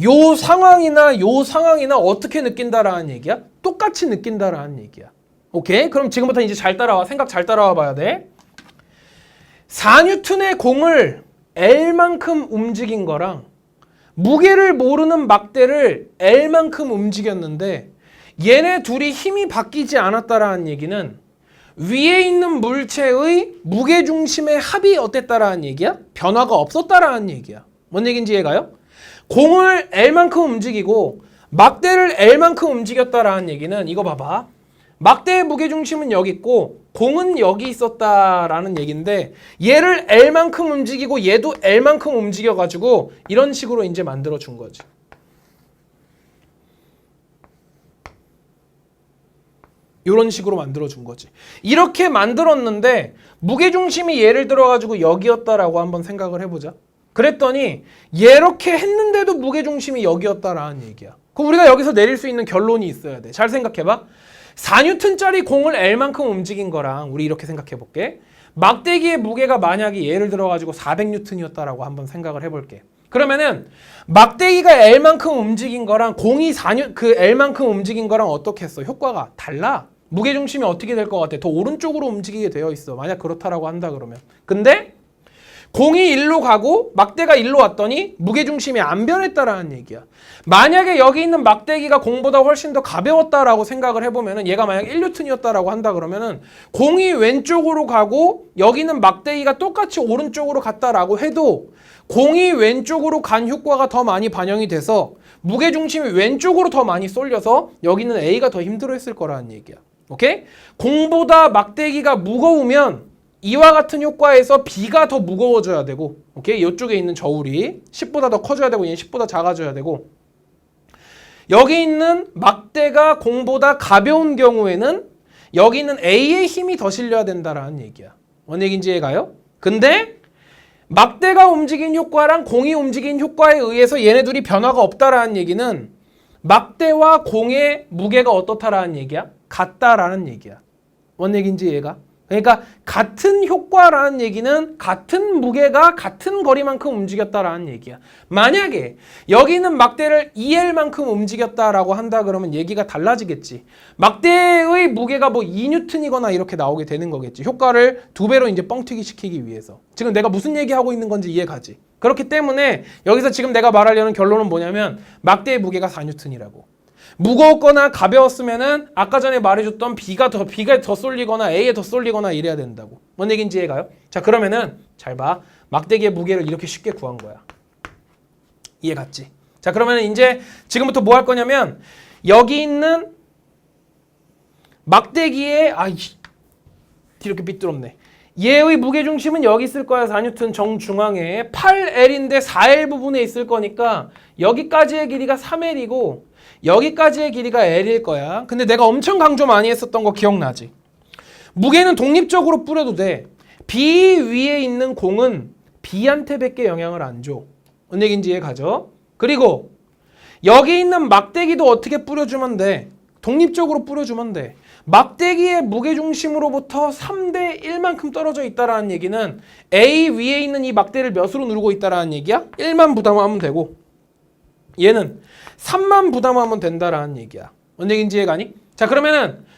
요 상황이나 어떻게 느낀다라는 얘기야? 똑같이 느낀다라는 얘기야. 오케이? 그럼 지금부터 이제 잘 따라와. 생각 잘 따라와 봐야 돼. 4N의 공을 L만큼 움직인 거랑 무게를 모르는 막대를 L만큼 움직였는데 얘네 둘이 힘이 바뀌지 않았다라는 얘기는 위에 있는 물체의 무게중심의 합이 어땠다라는 얘기야? 변화가 없었다라는 얘기야. 뭔 얘기인지 이해가요? 공을 L만큼 움직이고 막대를 L만큼 움직였다라는 얘기는 이거 봐봐. 막대의 무게중심은 여기 있고 공은 여기 있었다라는 얘기인데 얘를 L만큼 움직이고 얘도 L만큼 움직여가지고 이런 식으로 이제 만들어준 거지. 이런 식으로 만들어준 거지. 이렇게 만들었는데 무게중심이 예를 들어가지고 여기였다라고 한번 생각을 해보자. 그랬더니 이렇게 했는데도 무게중심이 여기였다라는 얘기야. 그럼 우리가 여기서 내릴 수 있는 결론이 있어야 돼. 잘 생각해봐. 4N짜리 공을 L만큼 움직인 거랑 우리 이렇게 생각해 볼게. 막대기의 무게가 만약에 예를 들어가지고 400N이었다라고 한번 생각을 해볼게. 그러면은 막대기가 L만큼 움직인 거랑 공이 그 L만큼 움직인 거랑 어떻게 했어? 효과가 달라. 무게중심이 어떻게 될 것 같아? 더 오른쪽으로 움직이게 되어 있어. 만약 그렇다라고 한다 그러면. 근데 공이 일로 가고 막대가 일로 왔더니 무게중심이 안 변했다라는 얘기야. 만약에 여기 있는 막대기가 공보다 훨씬 더 가벼웠다라고 생각을 해보면은 얘가 만약 1N이었다라고 한다 그러면은 공이 왼쪽으로 가고 여기는 막대기가 똑같이 오른쪽으로 갔다라고 해도 공이 왼쪽으로 간 효과가 더 많이 반영이 돼서 무게중심이 왼쪽으로 더 많이 쏠려서 여기는 A가 더 힘들어했을 거라는 얘기야. 오케이? 공보다 막대기가 무거우면 이와 같은 효과에서 B가 더 무거워져야 되고, 오케이? 이쪽에 있는 저울이 10보다 더 커져야 되고 얘는 10보다 작아져야 되고, 여기 있는 막대가 공보다 가벼운 경우에는 여기 있는 A의 힘이 더 실려야 된다라는 얘기야. 뭔 얘기인지 이해가요? 근데 막대가 움직인 효과랑 공이 움직인 효과에 의해서 얘네 둘이 변화가 없다라는 얘기는 막대와 공의 무게가 어떻다라는 얘기야? 같다라는 얘기야. 뭔 얘기인지 이해가? 그러니까 같은 효과라는 얘기는 같은 무게가 같은 거리만큼 움직였다라는 얘기야. 만약에 여기 있는 막대를 2L만큼 움직였다라고 한다 그러면 얘기가 달라지겠지. 막대의 무게가 뭐 2N이거나 이렇게 나오게 되는 거겠지. 효과를 2배로 이제 뻥튀기 시키기 위해서. 지금 내가 무슨 얘기하고 있는 건지 이해가지. 그렇기 때문에 여기서 지금 내가 말하려는 결론은 뭐냐면 막대의 무게가 4N이라고. 무거웠거나 가벼웠으면은 아까 전에 말해줬던 B가 더 쏠리거나 A에 더 쏠리거나 이래야 된다고. 뭔 얘기인지 이해가요? 자, 그러면은 잘 봐. 막대기의 무게를 이렇게 쉽게 구한 거야. 이해 갔지? 자, 그러면은 이제 지금부터 뭐 할 거냐면 여기 있는 막대기의 이렇게 삐뚤었네. 얘의 무게중심은 여기 있을 거야. 4N 정중앙에 8L인데 4L 부분에 있을 거니까 여기까지의 길이가 3L이고 여기까지의 길이가 L일 거야. 근데 내가 엄청 강조 많이 했었던 거 기억나지? 무게는 독립적으로 뿌려도 돼. B 위에 있는 공은 B한테 밖에 영향을 안 줘. 뭔 얘기인지 이해 가죠? 그리고 여기 있는 막대기도 어떻게 뿌려주면 돼? 독립적으로 뿌려주면 돼. 막대기의 무게중심으로부터 3대 1만큼 떨어져 있다라는 얘기는 A 위에 있는 이 막대를 몇으로 누르고 있다라는 얘기야? 1만 부담하면 되고 얘는 3만 부담하면 된다라는 얘기야. 뭔 얘기인지 이해 가니? 자, 그러면은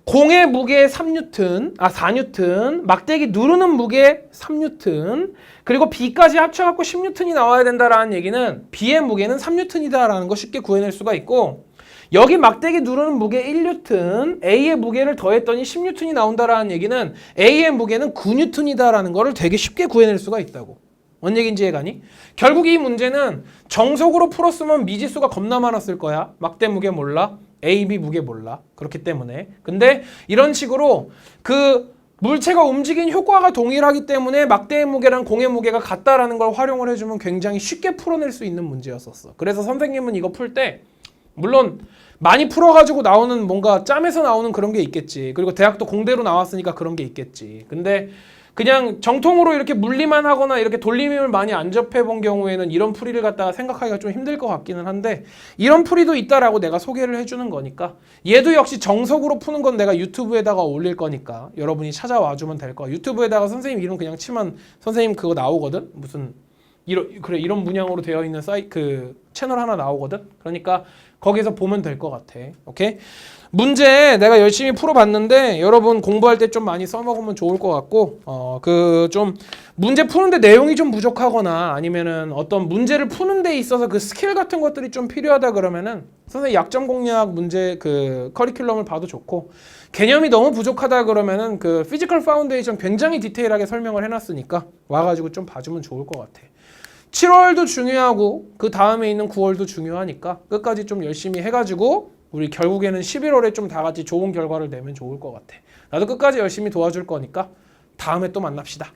공의 무게 4뉴턴, 막대기 누르는 무게 3뉴턴, 그리고 B까지 합쳐갖고 10뉴턴이 나와야 된다라는 얘기는 B의 무게는 3뉴턴이다라는 거 쉽게 구해낼 수가 있고, 여기 막대기 누르는 무게 1뉴턴, A의 무게를 더했더니 10뉴턴이 나온다라는 얘기는 A의 무게는 9뉴턴이다라는 거를 되게 쉽게 구해낼 수가 있다고. 뭔 얘기인지 이해가니? 결국 이 문제는 정석으로 풀었으면 미지수가 겁나 많았을 거야. 막대 무게 몰라, A, B 무게 몰라. 그렇기 때문에. 근데 이런 식으로 그 물체가 움직인 효과가 동일하기 때문에 막대의 무게랑 공의 무게가 같다라는 걸 활용을 해주면 굉장히 쉽게 풀어낼 수 있는 문제였었어. 그래서 선생님은 이거 풀 때 물론 많이 풀어가지고 나오는 뭔가 짬에서 나오는 그런 게 있겠지. 그리고 대학도 공대로 나왔으니까 그런 게 있겠지. 근데 그냥 정통으로 이렇게 물리만 하거나 이렇게 돌림을 많이 안 접해본 경우에는 이런 풀이를 갖다가 생각하기가 좀 힘들 것 같기는 한데, 이런 풀이도 있다라고 내가 소개를 해주는 거니까, 얘도 역시 정석으로 푸는 건 내가 유튜브에다가 올릴 거니까 여러분이 찾아와주면 될 거야. 유튜브에다가 선생님 이름 그냥 치면 선생님 그거 나오거든. 무슨 이런 문양으로 되어 있는 그 채널 하나 나오거든. 그러니까 거기서 보면 될 것 같아. 오케이? 문제 내가 열심히 풀어봤는데 여러분 공부할 때 좀 많이 써먹으면 좋을 것 같고, 그 좀 문제 푸는데 내용이 좀 부족하거나 아니면은 어떤 문제를 푸는 데 있어서 그 스킬 같은 것들이 좀 필요하다 그러면은 선생님 약점 공략 문제 그 커리큘럼을 봐도 좋고, 개념이 너무 부족하다 그러면은 그 피지컬 파운데이션 굉장히 디테일하게 설명을 해놨으니까 와가지고 좀 봐주면 좋을 것 같아. 7월도 중요하고 그 다음에 있는 9월도 중요하니까 끝까지 좀 열심히 해가지고 우리 결국에는 11월에 좀 다 같이 좋은 결과를 내면 좋을 것 같아. 나도 끝까지 열심히 도와줄 거니까 다음에 또 만납시다.